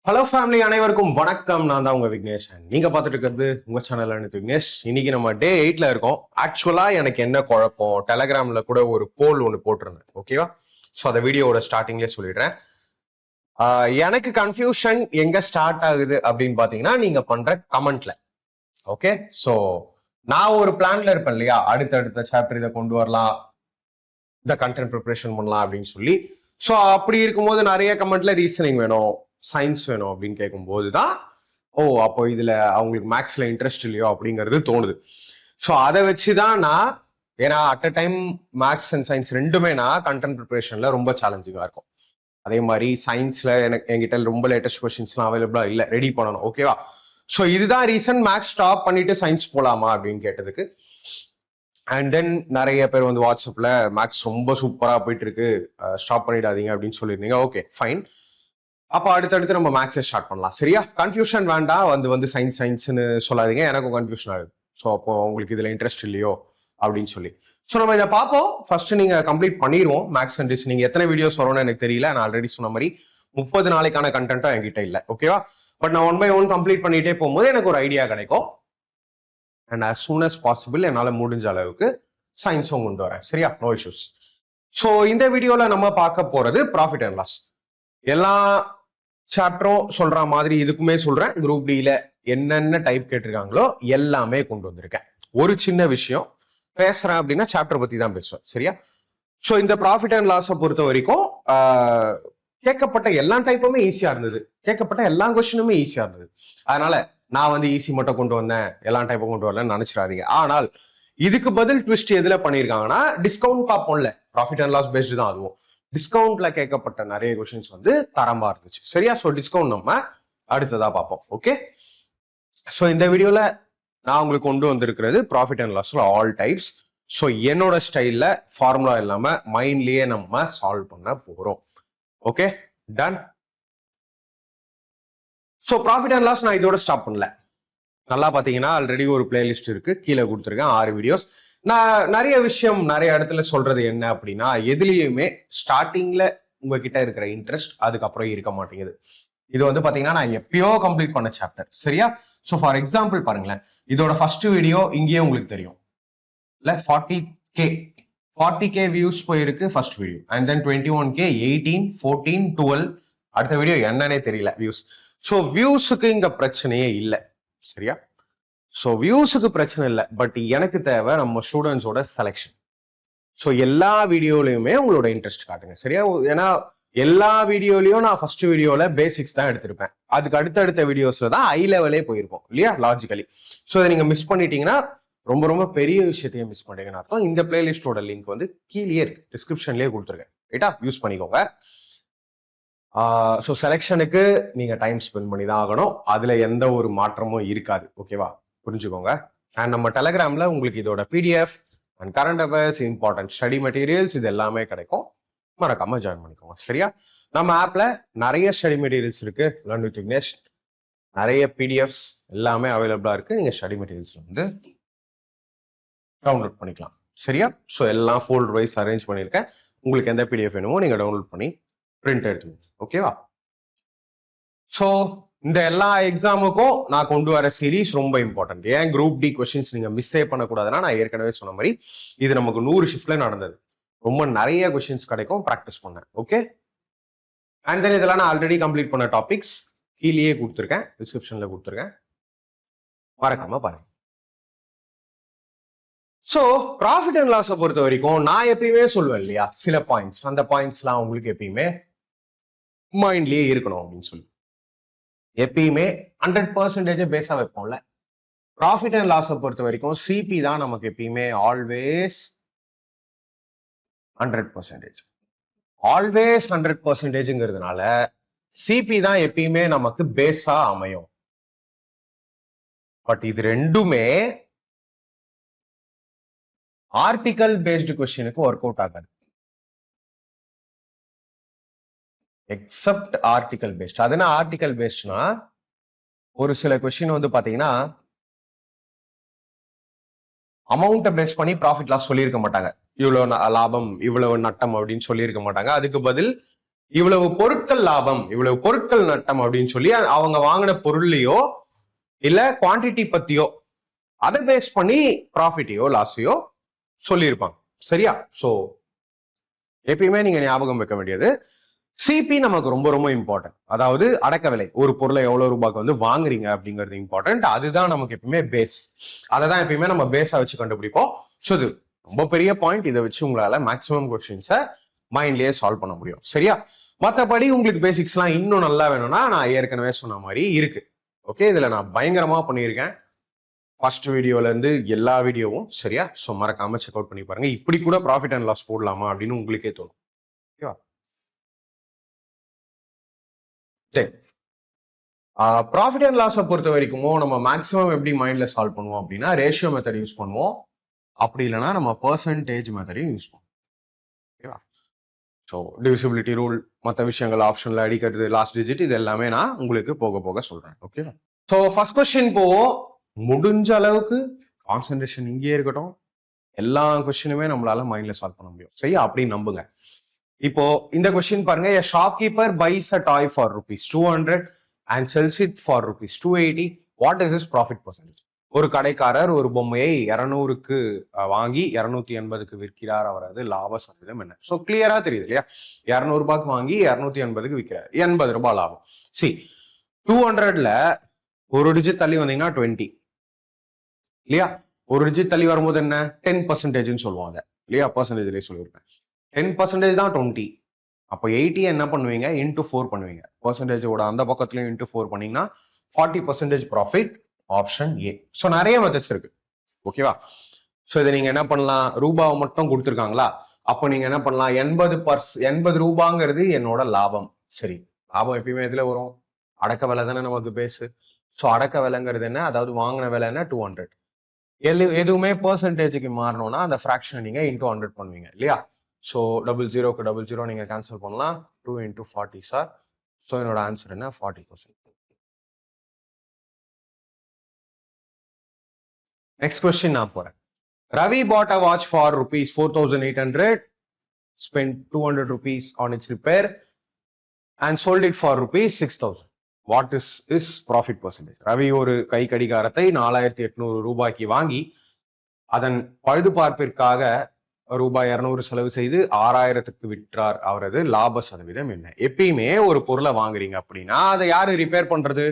Hello family, அனைவருக்கும் வணக்கம். நான் தான் உங்க விக்னேஷ். நீங்க பார்த்துட்டு இருக்கிறது உங்க சேனல் அனைத்து விக்னேஷ். இன்னைக்கு நம்ம டே 8ல இருக்கோம். ஆக்சுவலா எனக்கு என்ன குழப்பம், டெலகிராம்ல கூட ஒரு போல் ஒன்று போட்டிருந்தேன். ஓகேவா? ஸோ அந்த வீடியோவோட ஸ்டார்டிங்லேயே சொல்லிடுறேன். எனக்கு கன்ஃபியூஷன் எங்க ஸ்டார்ட் ஆகுது அப்படின்னு பாத்தீங்கன்னா நீங்க பண்ற கமெண்ட்ல. ஓகே, ஸோ நான் ஒரு பிளான்ல இருப்பேன் இல்லையா, அடுத்தடுத்த சாப்டர் இதை கொண்டு வரலாம், இந்த கண்டென்ட் ப்ரிப்பரேஷன் பண்ணலாம் அப்படின்னு சொல்லி. ஸோ அப்படி இருக்கும்போது நிறைய கமெண்ட்ல ரீசனிங் வேணும், சயின்ஸ் வேணும் அப்படின்னு கேட்கும்போது தான் அப்போ இதுல அவங்களுக்கு மேக்ஸ்ல இன்ட்ரெஸ்ட் இல்லையோ அப்படிங்கிறது தோணுது. ஸோ அதை வச்சுதான் நான், ஏன்னா at a time maths and science ரெண்டுமே நான் கண்டென்ட் ப்ரிப்பரேஷன்ல ரொம்ப சேலஞ்சிங்கா இருக்கும். அதே மாதிரி சயின்ஸ்ல என்கிட்ட ரொம்ப லேட்டஸ்ட் கொஸ்டின்ஸ்லாம் அவைலபிளா இல்லை, ரெடி பண்ணணும். ஓகேவா? ஸோ இதுதான் ரீசன் மேக்ஸ் ஸ்டாப் பண்ணிட்டு சயின்ஸ் போலாமா அப்படின்னு கேட்டதுக்கு. அண்ட் தென் நிறைய பேர் வந்து வாட்ஸ்அப்ல மேக்ஸ் ரொம்ப சூப்பரா போயிட்டு இருக்கு, ஸ்டாப் பண்ணிடாதீங்க அப்படின்னு சொல்லியிருந்தீங்க. ஓகே ஃபைன், அப்போ அடுத்தடுத்து நம்ம மேக்ஸை ஸ்டார்ட் பண்ணலாம். சரியா? கன்ஃபியூஷன் வேண்டாம், வந்து சயின்ஸ்னு சொல்லாதீங்க, எனக்கும் கன்ஃபியூஷன் ஆகுது. ஸோ அப்போ உங்களுக்கு இதுல இன்ட்ரெஸ்ட் இல்லையோ அப்படின்னு சொல்லி. ஸோ நம்ம இதை பார்ப்போம். ஃபர்ஸ்ட் நீங்க கம்ப்ளீட் பண்ணிடுவோம் மேக்ஸ் அண்ட் ரீசனிங். எத்தனை வீடியோஸ் வரும்னு எனக்கு தெரியல. நான் ஆல்ரெடி சொன்ன மாதிரி 30 நாளைக்கான கண்டென்ட்டும் என்கிட்ட இல்லை. ஓகேவா? பட் நான் 1 by 1 கம்ப்ளீட் பண்ணிட்டே போகும்போது எனக்கு ஒரு ஐடியா கிடைக்கும். And as soon as possible என்னால் முடிஞ்ச அளவுக்கு சயின்ஸும் கொண்டு வரேன். சரியா? No issues. ஸோ இந்த வீடியோல நம்ம பார்க்க போறது ப்ராஃபிட் அண்ட் லாஸ். எல்லா சாப்டரும் சொல்ற மாதிரி இதுக்குமே சொல்றேன். குரூப் டில என்னென்ன டைப் கேட்டிருக்காங்களோ எல்லாமே கொண்டு வந்திருக்கேன். ஒரு சின்ன விஷயம் பேசுறேன் அப்படின்னா சாப்டர் பத்தி தான் பேசுவேன். சரியா? ஸோ இந்த ப்ராஃபிட் அண்ட் லாஸை பொறுத்த வரைக்கும் கேட்கப்பட்ட எல்லா டைப்புமே ஈஸியா இருந்தது, கேட்கப்பட்ட எல்லா கொஸ்டினுமே ஈஸியா இருந்தது. அதனால நான் வந்து ஈஸி மட்டும் கொண்டு வந்தேன், எல்லா டைப்பும் கொண்டு வரலன்னு நினைச்சிடாதீங்க. ஆனால் இதுக்கு பதில் ட்விஸ்ட் எதுல பண்ணிருக்காங்கன்னா, டிஸ்கவுண்ட் பார்ப்போம்ல, ப்ராஃபிட் அண்ட் லாஸ் பேஸ்டு தான் அதுவும். டிஸ்கவுண்ட்ல கேட்கப்பட்ட நிறைய கொஸ்டின்ஸ் வந்து தரமா இருந்துச்சு. சரியா? ஸோ டிஸ்கவுண்ட் நம்ம அடுத்ததா பார்ப்போம். ஓகே, ஸோ இந்த வீடியோல நான் உங்களுக்கு கொண்டு வந்திருக்கிறது ப்ராஃபிட் அண்ட் லாஸ்ல ஆல் டைப்ஸ். ஸோ என்னோட ஸ்டைல்ல ஃபார்முலா இல்லாம மைண்ட்லயே நம்ம சால்வ் பண்ண போறோம். Okay, done. So profit and loss நான் இதோட ஸ்டாப் பண்ணல. நல்லா பாத்தீங்கன்னா ஆல்ரெடி ஒரு பிளேலிஸ்ட் இருக்கு, கீழே கொடுத்துருக்கேன் 6 வீடியோஸ். நான் நிறைய விஷயம் நிறைய இடத்துல சொல்றது என்ன அப்படின்னா, எதுலயுமே ஸ்டார்டிங்ல உங்ககிட்ட இருக்கிற இன்ட்ரெஸ்ட் அதுக்கப்புறம் இருக்க மாட்டேங்குது. இது வந்து பாத்தீங்கன்னா நான் எப்பயோ கம்ப்ளீட் பண்ண சாப்டர். சரியா? ஸோ ஃபார் எக்ஸாம்பிள் பாருங்களேன், இதோட ஃபர்ஸ்ட் வீடியோ இங்கேயே உங்களுக்கு தெரியும் இல்ல, 40k வியூஸ் போயிருக்கு first video. And then 21k, 18, 14, 12, அடுத்த வீடியோ என்னன்னே தெரியல வியூஸ். ஸோ வியூஸுக்கு இங்க பிரச்சனையே இல்லை. சரியா? ஸோ வியூஸுக்கு பிரச்சனை இல்லை, பட் எனக்கு தேவை நம்ம ஸ்டூடெண்ட்ஸோட செலெக்ஷன். ஸோ எல்லா வீடியோலையுமே உங்களோட இன்ட்ரெஸ்ட் காட்டுங்க. சரியா? ஏன்னா எல்லா வீடியோலையும் நான் ஃபர்ஸ்ட் வீடியோல பேசிக்ஸ் தான் எடுத்திருப்பேன், அதுக்கு அடுத்தடுத்த வீடியோஸ்ல தான் ஹை லெவலே போயிருக்கும் இல்லையா, லாஜிக்கலி. ஸோ இதை நீங்க மிஸ் பண்ணிட்டீங்கன்னா ரொம்ப ரொம்ப பெரிய விஷயத்தையும் மிஸ் பண்ணிட்டீங்கன்னு அர்த்தம். இந்த பிளேலிஸ்டோட லிங்க் வந்து கீழே இருக்கு, டிஸ்கிரிப்ஷன்லயே கொடுத்துருக்கேன். ரைட்டா? யூஸ் பண்ணிக்கோங்க. ஸோ செலெக்ஷனுக்கு நீங்க டைம் ஸ்பெண்ட் பண்ணி தான் ஆகணும், அதுல எந்த ஒரு மாற்றமும் இருக்காது. ஓகேவா? புரிஞ்சுக்கோங்க. அண்ட் நம்ம டெலகிராம்ல உங்களுக்கு இதோட PDF and current affairs, important study materials இது எல்லாமே கிடைக்கும், மறக்காம ஜாயின் பண்ணிக்கோங்க. சரியா? நம்ம ஆப்ல நிறைய ஸ்டடி மெட்டீரியல்ஸ் இருக்கு, லேர்ன் வித் விக்னேஷ். நிறைய பிடிஎஃப்ஸ் எல்லாமே அவைலபிளா இருக்கு, நீங்க ஸ்டடி மெட்டீரியல்ஸ் வந்து டவுன்லோட் பண்ணிக்கலாம். சரியா? ஸோ எல்லாம் ஃபோல்டர் வைஸ் அரேஞ்ச் பண்ணியிருக்கேன். உங்களுக்கு எந்த பிடிஎஃப் வேணுமோ நீங்க டவுன்லோட் பண்ணி பிரிண்ட் எடுத்துக்கோங்க. ஓகேவா? ஸோ இந்த எல்லா எக்ஸாமுக்கும் நான் கொண்டு வர சீரீஸ் ரொம்ப இம்பார்ட்டன்ட். ஏன் குரூப் டி கொஸ்டின்ஸ் நீங்க மிஸ்ஸே பண்ணக்கூடாதுன்னா, நான் ஏற்கனவே சொன்ன மாதிரி இது நமக்கு 100 ஷிஃப்ட்ல நடந்தது. ரொம்ப நிறைய கொஸ்டின்ஸ் கிடைக்கும், ப்ராக்டிஸ் பண்ணேன். ஓகே, அண்ட் தென் இதெல்லாம் நான் ஆல்ரெடி கம்ப்ளீட் பண்ண டாபிக்ஸ் கீழேயே கொடுத்துருக்கேன், டிஸ்கிரிப்ஷன்ல கொடுத்துருக்கேன், மறக்காம பாருங்க. ஸோ ப்ராஃபிட் அண்ட் லாஸை பொறுத்த வரைக்கும் நான் எப்பயுமே சொல்லுவேன் இல்லையா, சில பாயிண்ட்ஸ், அந்த பாயிண்ட்ஸ்லாம் உங்களுக்கு எப்பயுமே மைண்ட்லயே இருக்கணும் அப்படின்னு சொல்லி எப்பயுமே 100% பேஸா வைப்போம்ல. ப்ராஃபிட் அண்ட் லாஸை பொறுத்த வரைக்கும் சிபி தான் நமக்கு எப்பயுமே ஆல்வேஸ் 100%. ஆல்வேஸ் 100%ங்கிறதுனால சிபி தான் எப்பயுமே நமக்கு பேஸா அமையும். பட் இது ரெண்டுமே ஆர்டிகல் பேஸ்டு கொஸ்டினுக்கு ஒர்க் அவுட் ஆகாது. Except article based. அதுனா ஆர்டிகல் பேஸ்ட்னா ஒரு சில கொஸ்டின் வந்து பாத்தீங்கன்னா அமௌண்ட்டை பேஸ் பண்ணி ப்ராஃபிட் லாஸ் சொல்லியிருக்க மாட்டாங்க, இவ்வளவு லாபம் இவ்வளவு நட்டம் அப்படின்னு சொல்லியிருக்க மாட்டாங்க. அதுக்கு பதில் இவ்வளவு பொருட்கள் லாபம், இவ்வளவு பொருட்கள் நட்டம் அப்படின்னு சொல்லி அவங்க வாங்கின பொருள்லையோ இல்ல குவான்டிட்டி பத்தியோ அதை பேஸ் பண்ணி ப்ராஃபிட்டையோ லாஸையோ சொல்லியிருப்பாங்க. சரியா? சோ எப்பயுமே நீங்க ஞாபகம் வைக்க வேண்டியது சிபி நமக்கு ரொம்ப ரொம்ப இம்பார்ட்டன்ட். அதாவது அடக்க விலை, ஒரு பொருளை எவ்வளவு ரூபாய்க்கு வந்து வாங்குறீங்க அப்படிங்கிறது இம்பார்ட்டன்ட். அதுதான் நமக்கு எப்பயுமே பேஸ். அதை தான் எப்பயுமே நம்ம பேஸா வச்சு கண்டுபிடிப்போம். ஸோ இது ரொம்ப பெரிய பாயிண்ட். இதை வச்சு உங்களால மேக்சிமம் கொஸ்டின்ஸை மைண்ட்லயே சால்வ் பண்ண முடியும். சரியா? மற்றபடி உங்களுக்கு பேசிக்ஸ் எல்லாம் இன்னும் நல்லா வேணும்னா நான் ஏற்கனவே சொன்ன மாதிரி இருக்கு. ஓகே, இதுல நான் பயங்கரமா பண்ணியிருக்கேன். ஃபர்ஸ்ட் வீடியோல இருந்து எல்லா வீடியோவும். சரியா? ஸோ மறக்காம செக் அவுட் பண்ணி பாருங்க. இப்படி கூட ப்ராஃபிட் அண்ட் லாஸ் போடலாமா அப்படின்னு உங்களுக்கே தோணும். ஓகேவா? சரி, ப்ராஃபிட் அண்ட் லாஸை பொறுத்த வரைக்கும் நம்ம மேக்ஸிமம் எப்படி மைண்ட்ல சால்வ் பண்ணுவோம் அப்படின்னா ரேஷியோ மெத்தட் யூஸ் பண்ணுவோம். அப்படி இல்லைன்னா நம்ம பெர்சன்டேஜ் மெத்தடையும் யூஸ் பண்ணுவோம். ஓகேவா? ஸோ டிவிசிபிலிட்டி ரூல், மற்ற விஷயங்கள் ஆப்ஷன்ல அடிக்கிறது, லாஸ்ட் டிஜிட், இது எல்லாமே நான் உங்களுக்கு போக போக சொல்றேன். ஓகேவா? ஸோ ஃபர்ஸ்ட் கொஸ்டின் போவோம். முடிஞ்ச அளவுக்கு கான்சென்ட்ரேஷன் இங்கேயே இருக்கட்டும். எல்லா கொஸ்டினுமே நம்மளால மைண்ட்ல சால்வ் பண்ண முடியும். சரியா? அப்படின்னு நம்புங்க. இப்போ இந்த கொஸ்டின் பாருங்க. A shopkeeper buys a toy for rupees 200 and sells it for rupees 280. What is his profit percentage? ஒரு கடைக்காரர் ஒரு பொம்மையை 200க்கு வாங்கி 280க்கு விற்கிறார். அவரது லாப சதவீதம் என்ன? சோ கிளியரா தெரியுது இல்லையா? 200 ரூபாய்க்கு வாங்கி 280க்கு விற்கிறார், 80 ரூபாய் லாபம். சி 200ல ஒரு டிஜிட் தள்ளி வந்தீங்கன்னா 20 இல்லையா? ஒரு டிஜிட் தள்ளி வரும்போது என்ன 10% சொல்லுவாங்க இல்லையா? பர்சன்டேஜ்லயே சொல்லியிருப்பேன். 10% தான் 20. அப்போ 80 என்ன பண்ணுவீங்க? இன்டூ 4 பண்ணுவீங்க. பர்சன்டேஜோட அந்த பக்கத்துலயும் இன்டூ 4 பண்ணீங்கன்னா 40% ப்ராஃபிட். Option A. ஸோ நிறைய மெத்தட்ஸ் இருக்கு. ஓகேவா? ஸோ இதை நீங்க என்ன பண்ணலாம்? ரூபாவை மட்டும் கொடுத்துருக்காங்களா? அப்போ நீங்க என்ன பண்ணலாம்? 80 ரூபாங்கிறது என்னோட லாபம். சரி, லாபம் எப்பயுமே எதுல வரும்? அடக்க விலை தானே நமக்கு பேசு. ஸோ அடக்க விலைங்கிறது என்ன? அதாவது வாங்கின விலை என்ன? 200. எதுவுமே பர்சன்டேஜுக்கு மாறணும்னா அந்த ஃபிராக்ஷன் நீங்க இன்டூ 100 பண்ணுவீங்க இல்லையா? ஸோ 00 நீங்க கேன்சல் பண்ணலாம். 2 into 40 சார். ஸோ என்னோட ஆன்சர் என்ன? 40%. நெக்ஸ்ட் கொஸ்டின் நான் போறேன். Ravi bought a watch for rupees 4,800, spent 200 rupees on its repair and sold it for rupees 6,000. What is his profit percentage? Ravi ஒரு கை கடிகாரத்தை 4,800 ரூபாய்க்கு வாங்கி அதன் பழுதுபார்ப்பிற்காக ரூபாய் 200 செலவு செய்து 6,000க்கு விற்றார். அவரது லாப சதவீதம் என்ன? எப்பயுமே ஒரு பொருளை வாங்குறீங்க அப்படின்னா அதை யாரு ரிப்பேர் பண்றது?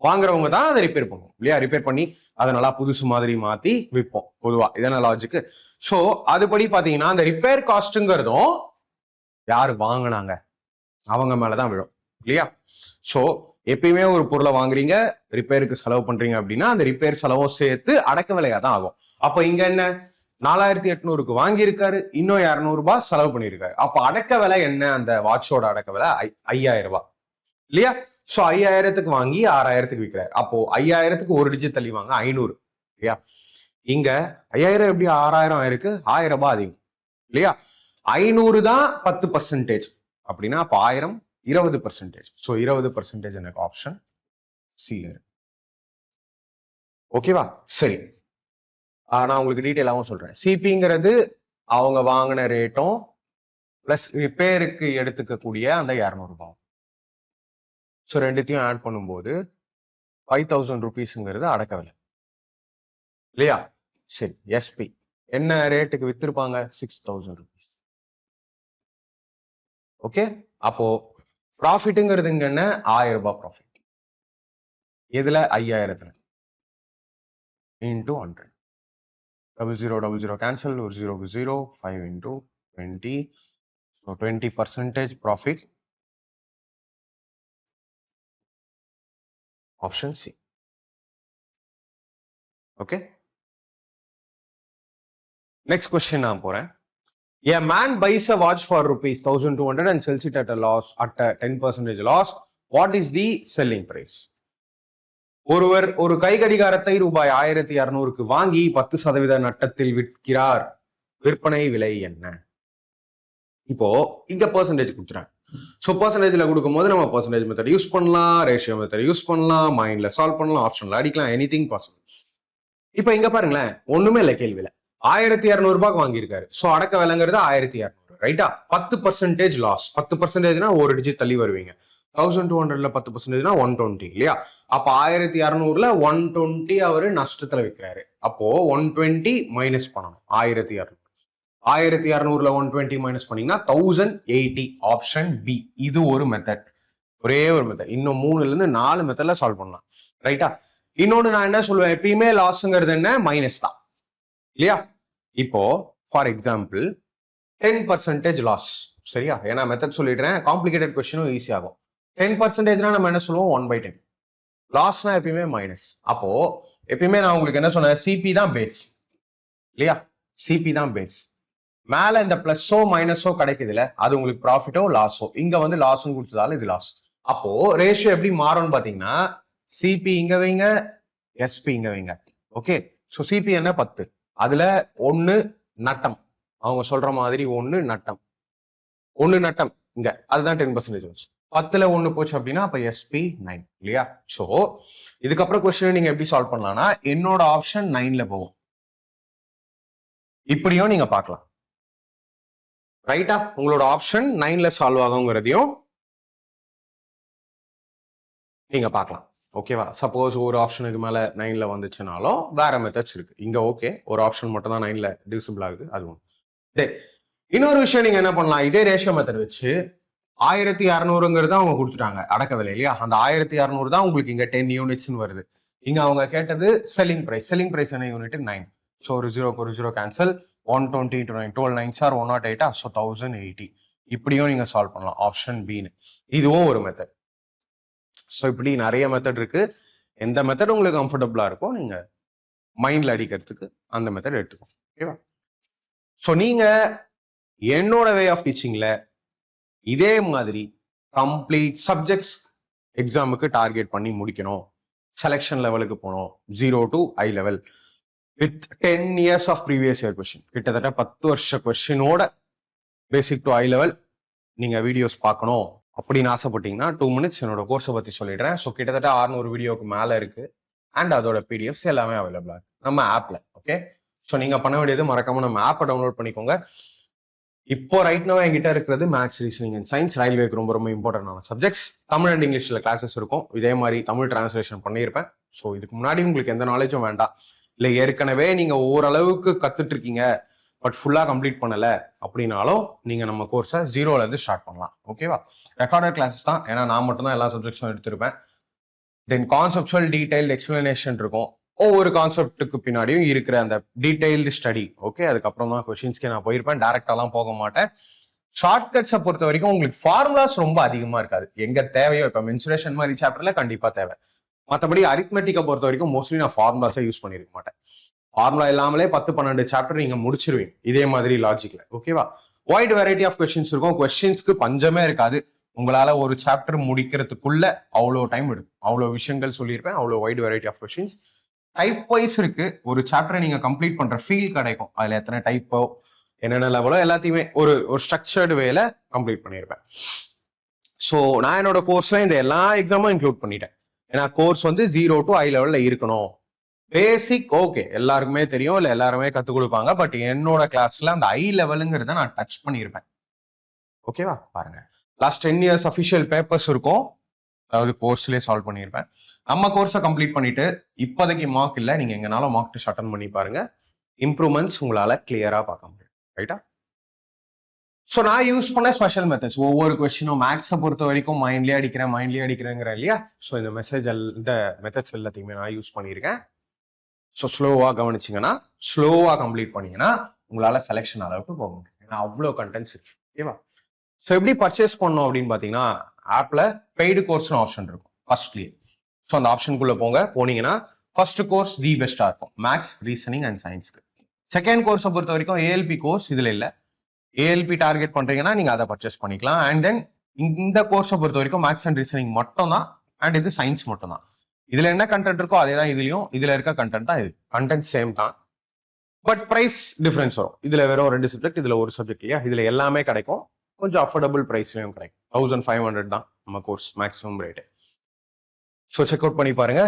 வாங்குறவங்க தான் அதை ரிப்பேர் பண்ணுவோம் இல்லையா? ரிப்பேர் பண்ணி அதை நல்லா புதுசு மாதிரி மாத்தி விற்போம் பொதுவா. இதான லாஜிக்கு. சோ அதுபடி பாத்தீங்கன்னா அந்த ரிப்பேர் காஸ்ட்ங்கிறதும் யாரு வாங்கினாங்க அவங்க மேலதான் விழும் இல்லையா? சோ எப்பயுமே ஒரு பொருளை வாங்குறீங்க, ரிப்பேருக்கு செலவு பண்றீங்க அப்படின்னா அந்த ரிப்பேர் செலவும் சேர்த்து அடக்க விலையா தான் ஆகும். அப்ப இங்க என்ன? 4,800க்கு வாங்கியிருக்காரு, இன்னும் 200 ரூபாய் செலவு பண்ணியிருக்காரு. அப்ப அடக்க விலை என்ன? அந்த வாட்சோட அடக்க விலை 5,000 ரூபாய் இல்லையா? சோ 5,000க்கு வாங்கி 6,000க்கு விற்கிறாரு. அப்போ 5,000க்கு ஒரு டிஜிட் தள்ளி வாங்க 500 இல்லையா? இங்க 5,000 எப்படி 6,000 ஆயிருக்கு? 1,000 ரூபாய் அதிகம் இல்லையா? 500 தான் 10% அப்படின்னா அப்ப 1,000 20%. சோ 20% எனக்கு ஆப்ஷன் சி. ஓகேவா? சரி, நான் உங்களுக்கு டீட்டெயிலாவும் சொல்றேன். சிபிங்கிறது அவங்க வாங்கின ரேட்டும் பிளஸ் ரிப்பேருக்கு எடுத்துக்கக்கூடிய அந்த 200 ரூபாய். ஸோ ரெண்டுத்தையும் ஆட் பண்ணும்போது 5,000 ருபீஸ்ங்கிறது அடக்க விலை இல்லையா? சரி, எஸ்பி என்ன ரேட்டுக்கு வித்திருப்பாங்க? 6,000 ருபீஸ். ஓகே, அப்போ ப்ராஃபிட்டுங்கிறது இங்க என்ன? 1,000 ரூபாய் ப்ராஃபிட். எதுல? 5,000த்துல இன்டூ 100. 00 கேன்சல், ஒரு 0 5 into 20. So 20% profit. Option C. Okay. Next question நான் போறேன். A man buys a watch for rupees 1,200 and sells it at a loss, at a 10% loss. What is the selling price? ஒருவர் ஒரு கை கடிகாரத்தை ரூபாய் 1,200க்கு வாங்கி 10% நட்டத்தில் விற்கிறார். விற்பனை விலை என்ன? இப்போ இங்க பெர்சன்டேஜ் கொடுத்துறேன். ஸோ பர்சன்டேஜ்ல கொடுக்கும்போது நம்ம பர்சன்டேஜ் மெத்தட் யூஸ் பண்ணலாம், ரேஷியோ மெத்தட் யூஸ் பண்ணலாம், மைண்ட்ல சால்வ் பண்ணலாம், ஆப்ஷன்ல அடிக்கலாம், எனிதிங் பாசிபிள். இப்போ இங்க பாருங்களேன், ஒண்ணுமே இல்லை கேள்வியில. 1,200 ரூபாய்க்கு வாங்கியிருக்காரு. ஸோ அடக்க விலைங்கிறது 1,200. ரைட்டா? 10% லாஸ். 10%னா ஒரு டிஜிட் தள்ளி வருவீங்க. 1200ல 10%னா 120 இல்லையா? அப்ப 1200ல 120 அவரு நஷ்டத்துல விற்கிறாரு. அப்போ 120 மைனஸ் பண்ணணும். 1200. 1200ல 120 மைனஸ் பண்ணீங்கன்னா 1080. Option B. இது ஒரு மெத்தட். ஒரே ஒரு மெத்தட். இன்னும் 3ல இருந்து 4 மெத்தட்ல சால்வ் பண்ணலாம். ரைட்டா? இன்னொன்னு நான் என்ன சொல்லுவேன், எப்பயுமே லாஸ்ங்கிறது என்ன? மைனஸ் தான் இல்லையா? இப்போ ஃபார் எக்ஸாம்பிள் 10% லாஸ். சரியா? ஏன்னா மெத்தட் சொல்லிடுறேன், காம்ப்ளிகேட்டட் கொஸ்டினும் ஈஸி ஆகும். 10%னா நம்ம என்ன சொல்லுவோம்? 1/10. லாஸ்னா எப்பயுமே மைனஸ். அப்போ எப்பயுமே நான் உங்களுக்கு என்ன சொன்னேன்? சிபி தான் பேஸ் இல்லையா? சிபி தான் பேஸ். மேல இந்த பிளஸோ மைனஸோ கிடைக்குதுல, அது உங்களுக்கு ப்ராஃபிட்டோ லாஸோ. இங்க வந்து லாஸ்ன்னு கொடுத்ததால இது லாஸ். அப்போ ரேஷியோ எப்படி மாறும்னு பாத்தீங்கன்னா, சிபி இங்க வைங்க, எஸ்பி இங்க வைங்க. ஓகே, சோ சிபி என்ன? 10. அதுல 1 நட்டம். அவங்க சொல்ற மாதிரி 1 நட்டம். 1 நட்டம் இங்க, அதுதான் 10%. 10ல 1 போச்சு அப்படின்னா அப்ப எஸ்பி 9 இல்லையா? சோ இதுக்கப்புறம் கொஸ்டின் நீங்க எப்படி சால்வ் பண்ணலாம்னா, என்னோட ஆப்ஷன் 9ல போகும். இப்படியும் நீங்க பார்க்கலாம். ரைட்டா? உங்களோட ஆப்ஷன் 9ல சால்வ் ஆகுங்கிறதையும் நீங்க பார்க்கலாம். ஓகேவா? சப்போஸ் ஒரு ஆப்ஷனுக்கு மேல 9ல வந்துச்சுனாலும் வேற மெத்தட்ஸ் இருக்கு. இங்க ஓகே, ஒரு ஆப்ஷன் மட்டும் தான் 9ல டிவிசிபிள் ஆகுது, அதுவும். இன்னொரு விஷயம் நீங்க என்ன பண்ணலாம், இதே ரேஷியோ மெத்தட் வச்சு 1600ங்கிறத அவங்க கொடுத்துட்டாங்க அடக்க விலை இல்லையா? அந்த 1600 தான் உங்களுக்கு இங்க 10 யூனிட்ஸ்னு வருது. இங்க அவங்க கேட்டது செல்லிங் பிரைஸ். செல்லிங் பிரைஸ் என்ன யூனிட்? 9. ஸோ ஒரு 0 cancel. 120 into 9, 12 9s are 108. So 1080. இப்படியும் நீங்க சால்வ் பண்ணலாம். ஆப்ஷன் பின்னு. இதுவும் ஒரு மெத்தட். ஸோ இப்படி நிறைய மெத்தட் இருக்கு. எந்த மெத்தட் உங்களுக்கு கம்ஃபர்டபுளா இருக்கோ நீங்க மைண்ட்ல அடிக்கிறதுக்கு அந்த மெத்தட் எடுத்துக்கோ. ஓகேவா? ஸோ நீங்க என்னோட வே ஆஃப் டீச்சிங்ல இதே மாதிரி கம்ப்ளீட் சப்ஜெக்ட்ஸ் எக்ஸாமுக்கு டார்கெட் பண்ணி முடிக்கணும், செலக்ஷன் லெவலுக்கு போகணும், 0 to I level with 10 years of previous year question, கிட்டத்தட்ட 10 வருஷ கொஸ்டினோட பேசிக் டு I level நீங்க வீடியோஸ் பார்க்கணும் அப்படின்னு ஆசைப்பட்டீங்கன்னா 2 minutes என்னோட கோர்ஸை பத்தி சொல்லிடுறேன். ஸோ கிட்டத்தட்ட 600 வீடியோக்கு மேல இருக்கு. அண்ட் அதோட பிடிஎஃப்ஸ் எல்லாமே அவைலபிளா இருக்கு நம்ம ஆப்ல. ஓகே, ஸோ நீங்க பண்ண வேண்டியது மறக்காம நம்ம ஆப்பை டவுன்லோட் பண்ணிக்கோங்க. இப்போ ரைட் நோ என்கிட்ட இருக்கிறது மேத்ஸ், ரீசனிங் அண்ட் சயின்ஸ். ரயில்வேக்கு ரொம்ப ரொம்ப இம்பார்ட்டன்டான சப்ஜெக்ட்ஸ். தமிழ் அண்ட் இங்கிலீஷ்ல கிளாஸஸ் இருக்கும். இதே மாதிரி தமிழ் டிரான்ஸ்லேஷன் பண்ணியிருப்பேன். ஸோ இதுக்கு முன்னாடி உங்களுக்கு எந்த நாலேஜும் வேண்டாம், இல்லை ஏற்கனவே நீங்க ஓரளவுக்கு கத்துட்டு இருக்கீங்க பட் ஃபுல்லா கம்ப்ளீட் பண்ணல அப்படின்னாலும் நீங்க நம்ம கோர்ஸை 0ல இருந்து ஸ்டார்ட் பண்ணலாம். ஓகேவா? ரெக்கார்டட் கிளாஸஸ் தான், ஏன்னா நான் மட்டும் தான் எல்லா சப்ஜெக்ட்ஸும் எடுத்திருப்பேன். தென் கான்செப்சுவல் டீடைல்டு எக்ஸ்பிளனேஷன் இருக்கும். ஒவ்வொரு கான்செப்டுக்கு பின்னாடியும் இருக்கிற அந்த டீடைல்டு ஸ்டடி. ஓகே, அதுக்கப்புறம் தான் கொஸ்டின்ஸ்க்கே நான் போயிருப்பேன். டைரக்டாலாம் போக மாட்டேன். ஷார்ட்கட்ஸை பொறுத்த வரைக்கும் உங்களுக்கு ஃபார்முலாஸ் ரொம்ப அதிகமா இருக்காது. எங்க தேவையோ, இப்போ மென்சுரேஷன் மாதிரி சாப்டர்ல கண்டிப்பா தேவை. மற்றபடி அரித்மெட்டிக்கை பொறுத்த வரைக்கும் மோஸ்ட்லி நான் ஃபார்முலாஸை யூஸ் பண்ணிருக்க மாட்டேன். ஃபார்முலா இல்லாமலே 10-12 சாப்டர் நீங்க முடிச்சிருவீங்க இதே மாதிரி லாஜிக்ல. ஓகேவா? வைட் வெரைட்டி ஆஃப் கொஸ்டின்ஸ் இருக்கும். கொஸ்டின்ஸ்க்கு பஞ்சமே இருக்காது. உங்களால ஒரு சாப்டர் முடிக்கிறதுக்குள்ள அவ்வளோ டைம் எடுக்கும். அவ்வளோ விஷயங்கள் சொல்லியிருப்பேன். அவ்வளோ wide variety of questions. Type wise இருக்கு. ஒரு சாப்டரை நீங்க கம்ப்ளீட் பண்ற ஃபீல் கிடைக்கும். அதுல எத்தனை டைப்போ, என்னென்ன லெவலோ எல்லாத்தையுமே ஒரு ஸ்ட்ரக்சர்டு வேல கம்ப்ளீட் பண்ணியிருப்பேன். ஸோ நான் என்னோட கோர்ஸ்ல இந்த எல்லா எக்ஸாமும் இன்க்ளூட் பண்ணிட்டேன். ஏன்னா கோர்ஸ் வந்து 0 to I லெவல்ல இருக்கணும். பேசிக் ஓகே, எல்லாருக்குமே தெரியும், இல்லை எல்லாருமே கற்றுக் கொடுப்பாங்க. பட் என்னோட கிளாஸ்ல அந்த I லெவலுங்கிறத நான் டச் பண்ணியிருப்பேன். ஓகேவா? பாருங்க, லாஸ்ட் 10 years அஃபிஷியல் பேப்பர்ஸ் இருக்கும். அதாவது கோர்ஸ்லேயே சால்வ் பண்ணியிருப்பேன். நம்ம கோர்ஸை கம்ப்ளீட் பண்ணிட்டு இப்போதைக்கு மார்க் இல்லை, நீங்க எங்கனாலும் மார்க் டெஸ்ட் அட்டன் பண்ணி பாருங்க. இம்ப்ரூவ்மெண்ட்ஸ் உங்களால கிளியரா பார்க்க முடியும். ரைட்டா? ஸோ நான் யூஸ் பண்ண ஸ்பெஷல் மெத்தட்ஸ். ஒவ்வொரு கொஸ்டினும் மேக்ஸை பொறுத்த வரைக்கும் மைண்ட்லேயே அடிக்கிறேங்கிற இல்லையா? ஸோ இந்த மெத்தட்ஸ் எல்லாத்தையுமே நான் யூஸ் பண்ணியிருக்கேன். ஸோ ஸ்லோவா கவனிச்சிங்கன்னா, ஸ்லோவா கம்ப்ளீட் பண்ணீங்கன்னா உங்களால செலெக்ஷன் அளவுக்கு போக முடியும். ஏன்னா அவ்வளோ கண்டென்ட்ஸ் இருக்கு. ஓகேவா? ஸோ எப்படி பர்ச்சேஸ் பண்ணோம் அப்படின்னு பார்த்தீங்கன்னா, ஆப்ல பெய்டு கோர்ஸ்னு ஆப்ஷன் இருக்கும் ஃபர்ஸ்ட்லயே. ஸோ அந்த ஆப்ஷனுக்குள்ள போனீங்கன்னா ஃபர்ஸ்ட் கோர்ஸ் தி பெஸ்டா இருக்கும், மேக்ஸ், ரீசனிங் அண்ட் சயின்ஸ்க்கு. செகண்ட் கோர்ஸை பொறுத்த வரைக்கும் ஏஎல்பி கோர்ஸ் இதுல இல்லை. ஏஎல்பி டார்கெட் பண்றீங்கன்னா நீங்க அதை பர்ச்சேஸ் பண்ணிக்கலாம். அண்ட் தென் இந்த கோர்ஸை பொறுத்த வரைக்கும் மேக்ஸ் அண்ட் ரீசனிங் மட்டும் தான், அண்ட் இது சயின்ஸ் மட்டும் தான். இதுல என்ன கண்டென்ட் இருக்கோ அதே தான் இதுலயும். இதுல இருக்க கண்டென்ட் தான் இது. கண்டென்ட் சேம் தான், பட் பிரைஸ் டிஃபரன்ஸ் வரும். இதுல வெறும் 2 சப்ஜெக்ட், இதுல ஒரு சப்ஜெக்ட் இல்லையா? இதுல எல்லாமே கிடைக்கும். கொஞ்சம் அஃபோர்டபுள் பிரைஸ்லயும் கிடைக்கும். 1500 தான் நம்ம course maximum rate. So check out பண்ணி பாருங்க.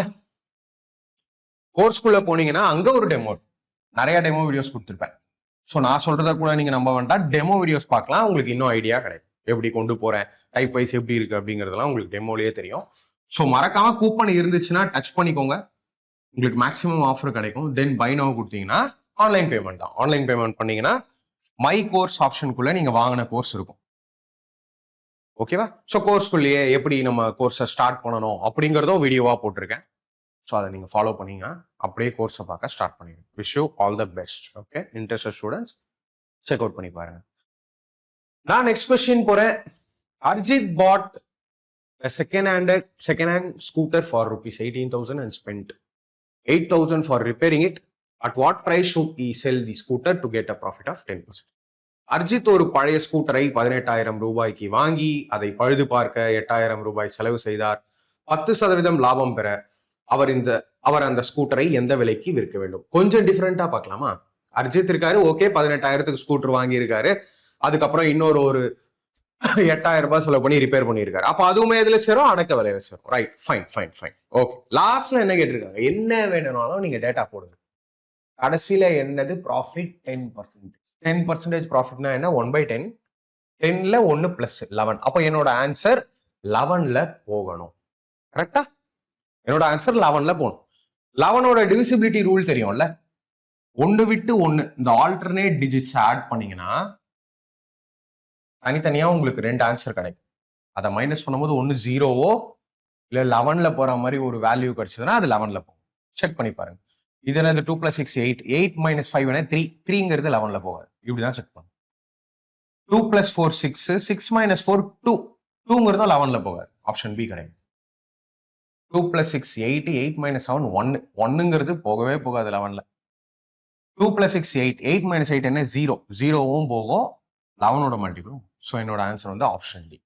கோர்ஸ்குள்ள போனீங்கன்னா அங்க ஒரு டெமோ, நிறைய டெமோ வீடியோஸ் கொடுத்துருப்பேன். ஸோ நான் சொல்றத கூட நீங்க நம்ப வேண்டாம், டெமோ வீடியோஸ் பார்க்கலாம், உங்களுக்கு இன்னும் ஐடியா கிடைக்கும். எப்படி கொண்டு போறேன், டைப் வைஸ் எப்படி இருக்கு அப்படிங்கிறதுலாம் உங்களுக்கு டெமோலயே தெரியும். ஸோ மறக்காம கூப்பன் இருந்துச்சுன்னா டச் பண்ணிக்கோங்க, உங்களுக்கு மேக்ஸிமம் ஆஃபர் கிடைக்கும். தென் பை நவ் கொடுத்தீங்கன்னா ஆன்லைன் பேமெண்ட் தான். ஆன்லைன் பேமெண்ட் பண்ணீங்கன்னா மை கோர்ஸ் ஆப்ஷனுக்குள்ள நீங்க வாங்கின கோர்ஸ் இருக்கும். ஓகேவா? ஸோ கோர்ஸ்குள்ளேயே எப்படி நம்ம கோர்ஸை ஸ்டார்ட் பண்ணணும் அப்படிங்கிறதும் வீடியோவா போட்டிருக்கேன். ஸோ அதை நீங்க ஃபாலோ பண்ணீங்கன்னா அப்படியே கோர்ஸை பார்க்க ஸ்டார்ட் பண்ணிடுங்க. Wish you all the best. Okay, interested students check out பண்ணி பாருங்க. நான் நெக்ஸ்ட் கொஸ்டின் போறேன். அர்ஜித் பாட் a second-hand scooter for rupees 18,000 and spent 8,000 for repairing it. At what price should he sell the scooter to get a profit of 10%? Arjith ஒரு பழைய ஸ்கூட்டரை 18,000 ரூபாய்க்கு வாங்கி அதை பழுது பார்க்க 8,000 ரூபாய் செலவு செய்தார். 10% லாபம் பெற அவர் அந்த ஸ்கூட்டரை எந்த விலைக்கு விற்க வேண்டும்? கொஞ்சம் டிஃபரெண்டா பார்க்கலாமா? அர்ஜித் இருக்காரு, ஓகே, 18,000க்கு ஸ்கூட்டர் வாங்கி இருக்காரு, அதுக்கப்புறம் இன்னொரு 8,000 ரூபாய் செலவு பண்ணி ரிப்பேர் பண்ணியிருக்காரு. அப்ப அதுவுமே இதுல சேரும், அடக்க விலையில சேரும். Right, fine. ஓகே, லாஸ்ட்ல என்ன கேட்டிருக்காங்க? என்ன வேணும்னாலும் நீங்க டேட்டா போடுங்க. கடைசியில என்னது? ப்ராஃபிட் 10%. 10% ப்ராஃபிட்னா என்ன? 1/10. 10ல 1 பிளஸ் 11. அப்ப என்னோட ஆன்சர் 11ல போகணும். கரெக்டா? என்னோட ஆன்சர் 11ல போகணும். 11ஓட டிவிசிபிலிட்டி ரூல் தெரியும்ல? 1 விட்டு 1 இந்த ஆல்டர்னேட் டிஜிட்ஸ் ஆட் பண்ணீங்கன்னா தனித்தனியா உங்களுக்கு 2 ஆன்சர் கிடைக்கும். அதை மைனஸ் பண்ணும்போது 1 0வோ இல்ல 11ல போற மாதிரி ஒரு வேல்யூ கிடைச்சதுன்னா அது 11ல போகும். செக் பண்ணி பாருங்க. இது என்னது? 2 + 6 8. 8 - 5 என்ன? 3. 3ங்கிறது 11ல போகாது. இப்படிதான் செக் பண்ணும். 2 + 4 6. 6 - 4 2. 2ங்கிறது 11ல போகாது. ஆப்ஷன் பி கிடையாது. 2 + 6 8. 8 - 7 1. 1ங்கிறது போகவே போகாது 11ல. 2 + 6 8. 8 - 8 என்ன? 0. 0வும் போகும், 11ஓட மல்டிபிளும். ஸோ என்னோட ஆன்சர் வந்து option D.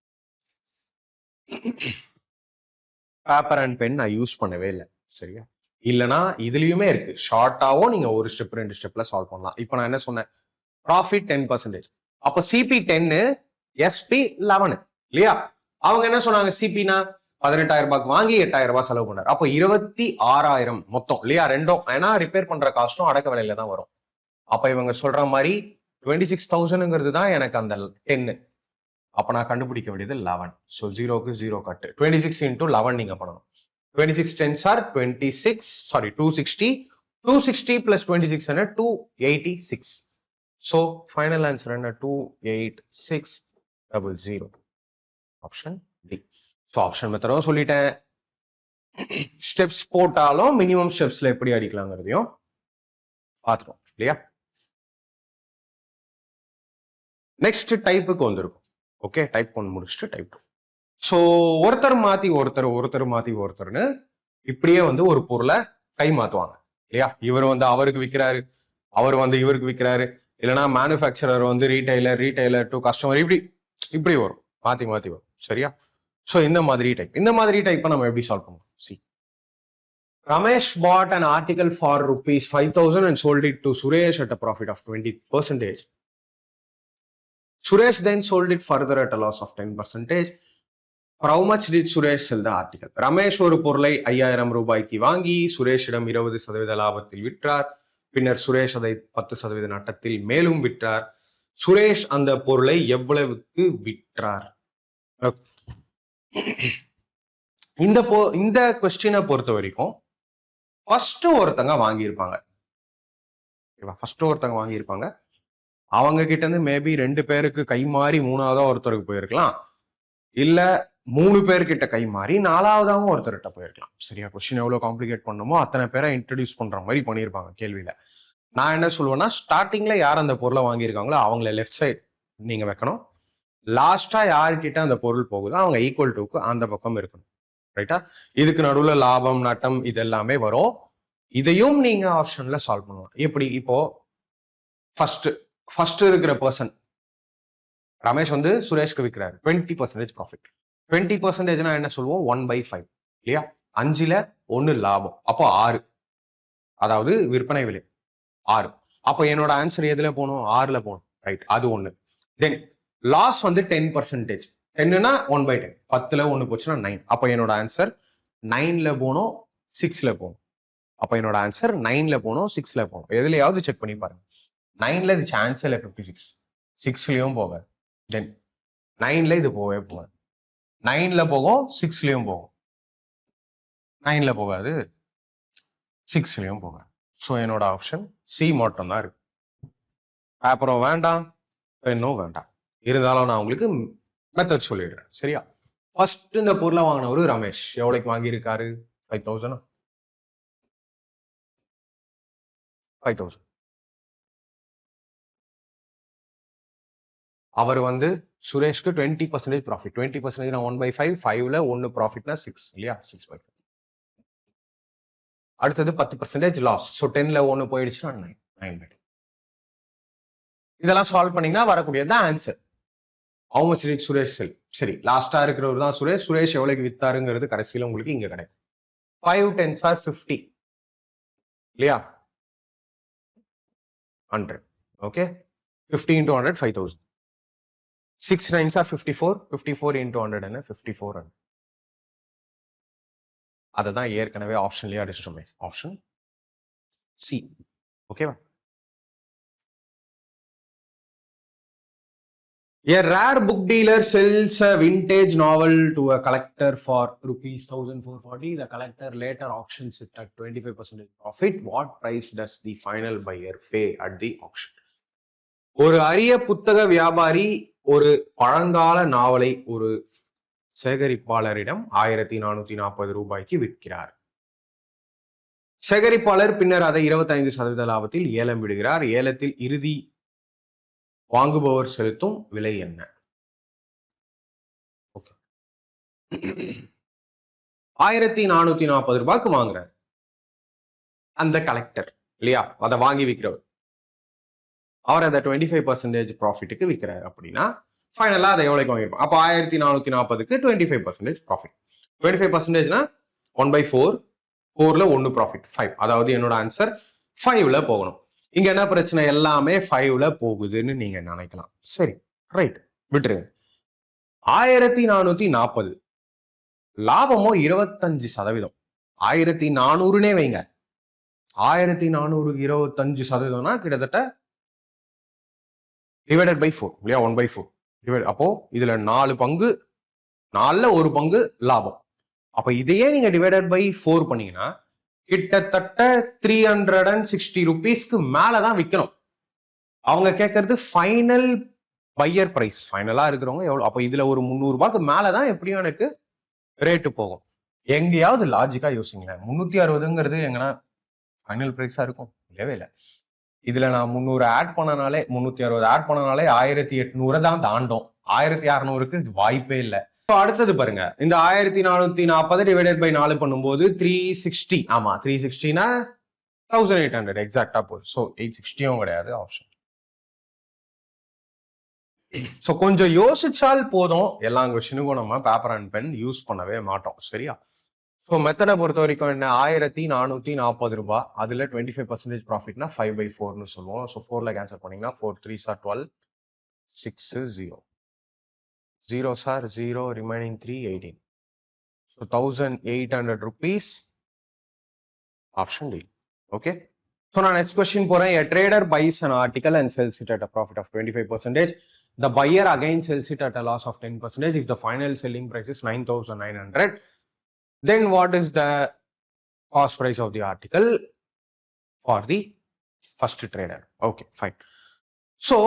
Paper and pen நான் யூஸ் பண்ணவே இல்லை, சரியா? இல்லைன்னா இதுலயுமே இருக்கு, ஷார்ட்டாவும் நீங்க ஒரு ஸ்டெப் 2 ஸ்டெப்ல சால்வ் பண்ணலாம். இப்போ நான் என்ன சொன்னேன்? ப்ராஃபிட் 10%. அப்போ சிபி 10, எஸ்பி 11 இல்லையா? அவங்க என்ன சொன்னாங்க? சிபினா 18,000 ரூபாய்க்கு வாங்கி 8,000 ரூபாய் செலவு பண்ணாரு. அப்போ 26,000 மொத்தம் இல்லையா? ரெண்டும். ஏன்னா ரிப்பேர் பண்ற காஸ்டும் அடக்க விலையில தான் வரும். அப்ப இவங்க சொல்ற மாதிரி 26,000ங்கிறது தான் எனக்கு அந்த 10. அப்ப நான் கண்டுபிடிக்க வேண்டியது 11. ஸோ 0க்கு 0 கட்டு. 26 × 11 நீங்க பண்ணணும். 26 10s are 260. 260 + 26 என்ன? 286. ஸோ ஃபைனல் ஆன்சர் என்ன? 28600. Option D. ஸோ ஆப்ஷன் மெத்தடும் சொல்லிட்டேன். ஸ்டெப்ஸ் போட்டாலும் மினிமம் ஸ்டெப்ஸ்ல எப்படி அடிக்கலாங்கிறதையும் பார்த்துட்டோம் இல்லையா? நெக்ஸ்ட் டைப்புக்கு வந்திருக்கும். ஓகே, டைப் 1 முடிச்சுட்டு டைப் 2. ஸோ ஒருத்தர் மாத்தி ஒருத்தர்னு இப்படியே வந்து ஒரு பொருளை கை மாத்துவாங்க இல்லையா? இவர் வந்து அவருக்கு விற்கிறாரு, அவர் வந்து இவருக்கு விற்கிறாரு, இல்லைன்னா மேனுஃபேக்சரர் வந்து ரீட்டைலர் டு கஸ்டமர், இப்படி வரும், மாத்தி வரும், சரியா? ஸோ இந்த மாதிரி டைப்பை நம்ம எப்படி சால்வ் பண்ணுவோம்? C, Ramesh bought an article for rupees 5,000 and sold it to Suresh at a profit of 20%. Suresh then sold it further at a loss of 10%. For how much did Suresh sell the article? Ramesh ஒரு பொருளை 5,000 ரூபாய்க்கு வாங்கி சுரேஷிடம் 20% லாபத்தில் விற்றார். பின்னர் சுரேஷ் அதை 10% நட்டத்தில் மேலும் விற்றார். சுரேஷ் அந்த பொருளை எவ்வளவுக்கு விற்றார்? இந்த கொஸ்டினை பொறுத்த வரைக்கும் ஃபர்ஸ்ட் ஒருத்தங்க வாங்கியிருப்பாங்க. அவங்க கிட்ட இருந்து மேபி 2 பேருக்கு கை மாறி 3ஆவதா ஒருத்தருக்கு போயிருக்கலாம், இல்ல 3 பேர்கிட்ட கை மாறி 4ஆவதாவும் ஒருத்தர்கிட்ட போயிருக்கலாம். சரியா? கொஸ்டின் எவ்வளவு காம்ப்ளிகேட் பண்ணுமோ அத்தனை பேரை இன்ட்ரடியூஸ் பண்ற மாதிரி பண்ணியிருப்பாங்க கேள்வியில. நான் என்ன சொல்லுவேன்னா, ஸ்டார்டிங்ல யார் அந்த பொருளை வாங்கியிருக்காங்களோ அவங்கள லெஃப்ட் சைட் நீங்க வைக்கணும். லாஸ்டா யாருக்கிட்ட அந்த பொருள் போகுதோ அவங்க ஈக்குவல் டுக்கு அந்த பக்கம் இருக்கணும். ரைட்டா? இதுக்கு நடுவுல லாபம் நட்டம் இது எல்லாமே வரும். இதையும் நீங்க ஆப்ஷன்ல சால்வ் பண்ணலாம். எப்படி? இப்போ ஃபர்ஸ்ட் இருக்கிற பர்சன் ரமேஷ் வந்து சுரேஷ்க்கு விற்கிறாரு, 20% ப்ராஃபிட். 20%னா என்ன சொல்லுவோம்? 1/5 இல்லையா? 5ல் 1 லாபம், அப்போ 6. அதாவது விற்பனை விலை 6. அப்போ என்னோட ஆன்சர் எதுல போகணும்? 6ல போகணும். ரைட், அது 1. தென் லாஸ் வந்து 10%. 10னா 1/10. 10ல் 1 போச்சுன்னா 9. அப்போ என்னோட ஆன்சர் 9ல போகணும், 6ல போகணும். அப்போ என்னோட ஆன்சர் 9ல போகணும், 6ல போகணும். எதுலையாவது செக் பண்ணி பாருங்க. 9ல இது சான்ஸ் இல்லை 56. 6லயும் போகாது. தென் 9ல இது போகவே போகாது. 9ல போகும், 6லயும் போகும். 9ல போகாது, 6லயும் போகாது. ஸோ என்னோட ஆப்ஷன் சி மட்டும் தான் இருக்கு. அப்புறம் வேண்டாம், பெண்ணும் வேண்டாம். இருந்தாலும் நான் உங்களுக்கு மெத்தட் சொல்லிடுறேன். சரியா? ஃபர்ஸ்ட் இந்த பொருளை வாங்கினவரு ரமேஷ் எவ்வளவுக்கு வாங்கியிருக்காரு? 5000. 5000. அவர் வந்து சுரேஷ்க்கு 20% ப்ராஃபிட். 20% 1/5. 5ல 1 ப்ராஃபிட்னா 6 இல்லையா? 6/5. அடுத்தது 10% லாஸ். ஸோ 10ல 1 போயிடுச்சுன்னா 9/10. இதெல்லாம் சால்வ் பண்ணீங்கன்னா வரக்கூடியதான் answer. How much did Suresh sell? சரி, லாஸ்டா இருக்கிறவர் தான் சுரேஷ். சுரேஷ் எவ்வளவுக்கு வித்தாருங்கிறது கடைசியில உங்களுக்கு இங்க கிடைக்கும். 5 10s are 50 இல்லையா? 100. Okay, 50 into 100 5000. 6 9s are 54. 54 into 100 என்ன? 5400. அததான் ஏற்கனவே ஆப்ஷன்லயே அடிச்சிட்டோமே. Option C. ஓகேவா? A rare book dealer sells a vintage novel to a collector for rupees 1440. The collector later auctions it at 25% profit. What price does the final buyer pay at the auction? ஒரு அரிய புத்தக வியாபாரி ஒரு பழங்கால நாவலை ஒரு சேகரிப்பாளரிடம் 1440 ரூபாய்க்கு விற்கிறார். சேகரிப்பாளர் பின்னர் அதை 25% லாபத்தில் ஏலம் விடுகிறார். ஏலத்தில் இறுதி வாங்குபவர் செலுத்தும் விலை என்ன? 1440 ரூபாய்க்கு வாங்குறார் அந்த கலெக்டர் இல்லையா? அதை வாங்கி விற்கிறவர். அவர் அதை 25% ப்ராஃபிட்டுக்கு விற்கிறார் அப்படின்னா ஃபைனலா அதை எவ்வளவுக்கு வாங்கிருப்போம்? அப்போ 1440க்கு 25% ப்ராஃபிட். 25%னா 1/4. 4ல 1 ப்ராஃபிட் 5. அதாவது என்னோட ஆன்சர் 5ல போகணும். இங்க என்ன பிரச்சனை? எல்லாமே 5ல போகுதுன்னு நீங்க நினைக்கலாம். சரி, ரைட், விட்டுருங்க. 1440 லாபமோ 25%. 1400னே வைங்க. 1400 25%னா கிட்டத்தட்ட டிவைடட் பை 4 இல்லையா? 1/4. அப்போ இதுல 4 பங்கு, 4ல 1 பங்கு லாபம். அப்ப இதையே நீங்க டிவைடட் பை 4 பண்ணீங்கன்னா கிட்டத்தட்ட 360 ரூபீஸ்க்கு மேலதான் விற்கணும். அவங்க கேட்கறது ஃபைனல் பையர் பிரைஸ். ஃபைனலா இருக்கிறவங்க எவ்வளவு? அப்ப இதுல ஒரு 300 ரூபாய்க்கு மேலதான் எப்படியும் எனக்கு ரேட்டு போகும். எங்கேயாவது லாஜிக்கா யோசிங்களேன். 360ங்கிறது எங்கன்னா ஃபைனல் பிரைஸா இருக்கும்? இல்லவே இல்லை. இதுல நான் 300 ஆட் பண்ணனாலே, 360 ஆட் பண்ணனாலே 1800 தான் தாண்டும். 1600க்கு வாய்ப்பே இல்லை. அடுத்தது பாருங்க, இந்த 1440 டிவைடட் பை 4 பண்ணும்போது 360. ஆமா, 360னா 1800 எக்ஸாக்டா போகுது. ஸோ 860யும் கிடையாது ஆப்ஷன். ஸோ கொஞ்சம் யோசிச்சால் போதும். எல்லா கொஸ்டினுக்கும் நம்ம பேப்பர் அண்ட் பென் யூஸ் பண்ணவே மாட்டோம். சரியா? ஸோ மெத்தடை பொறுத்த வரைக்கும் என்ன? 1440 ரூபாய். அதுல 25% ப்ராஃபிட்னா 5/4ன்னு சொல்லுவோம். ஸோ 4ல கேன்சல் பண்ணீங்கன்னா 4 3s are 12, 6 0. 0s are 0, remaining 3 18. So 1800 rupees. Option D. Okay. So now next question போறேன். A trader buys an article and sells it at a profit of 25%. The buyer again sells it at a loss of 10%. If the final selling price is 9,900, then what is the cost price of the article for the first trader? Okay, fine. So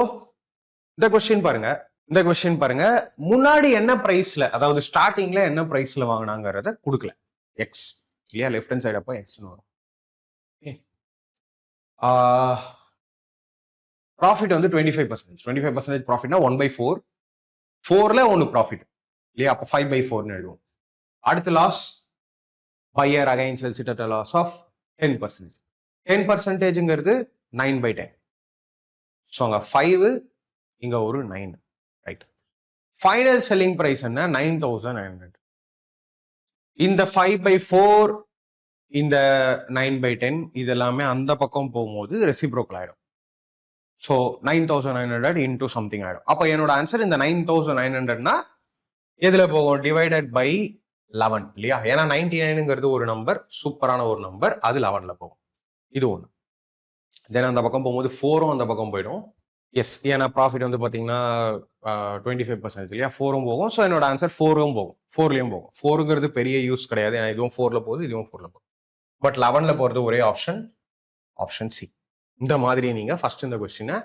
the question பாருங்க, இந்த question பாருங்க, முன்னாடி என்ன பிரைஸ்ல, அதாவது ஸ்டார்டிங்ல என்ன பிரைஸ்ல வாங்கினாங்கிறத கொடுக்கல. எக்ஸ் இல்லையா? லெஃப்ட் ஹேண்ட் சைடு அப்போ எக்ஸ்னு வரும். ப்ராஃபிட் வந்து 25%. 25% ப்ராஃபிட்னா 1/4. 4ல 1 ப்ராஃபிட் இல்லையா? அப்போ 5/4ன்னு எழுதுவோம். அடுத்த loss, buyer again sells it at a loss of 10%. 10%ங்கிறது 9/10. ஸோ அங்க 5, இங்க ஒரு 9. ரைட். ஃபைனல் செல்லிங் பிரைஸ் என்ன? 9,900. இந்த 5/4, இந்த 9/10 இது எல்லாமே அந்த பக்கம் போகும்போது ரெசிப்ரோக்கல் ஆயிடும். ஸோ 9,900 இன்டூ சம்திங் ஆயிடும். அப்ப என்னோட ஆன்சர் இந்த 9,900னா எதுல போகும்? டிவைடட் பை 11 இல்லையா? ஏன்னா 99ங்கிறது ஒரு நம்பர், சூப்பரான ஒரு நம்பர், அது 11ல போகும். இது ஒண்ணு. தென் அந்த பக்கம் போகும்போது 4ம் அந்த பக்கம் போயிடும். எஸ், ஏன்னா ப்ராஃபிட் வந்து பார்த்தீங்கன்னா 25% இல்லையா, 4ம் போகும். ஸோ என்னோட ஆன்சர் 4ம் போகும், 4லயும் போகும். 4ங்கிறது பெரிய யூஸ் கிடையாது, ஏன்னா இதுவும் 4ல போகுது, இதுவும் 4ல போகுது. பட் 11ல போறது ஒரே ஆப்ஷன், ஆப்ஷன் சி. இந்த மாதிரி நீங்க ஃபர்ஸ்ட் இந்த கொஸ்டினை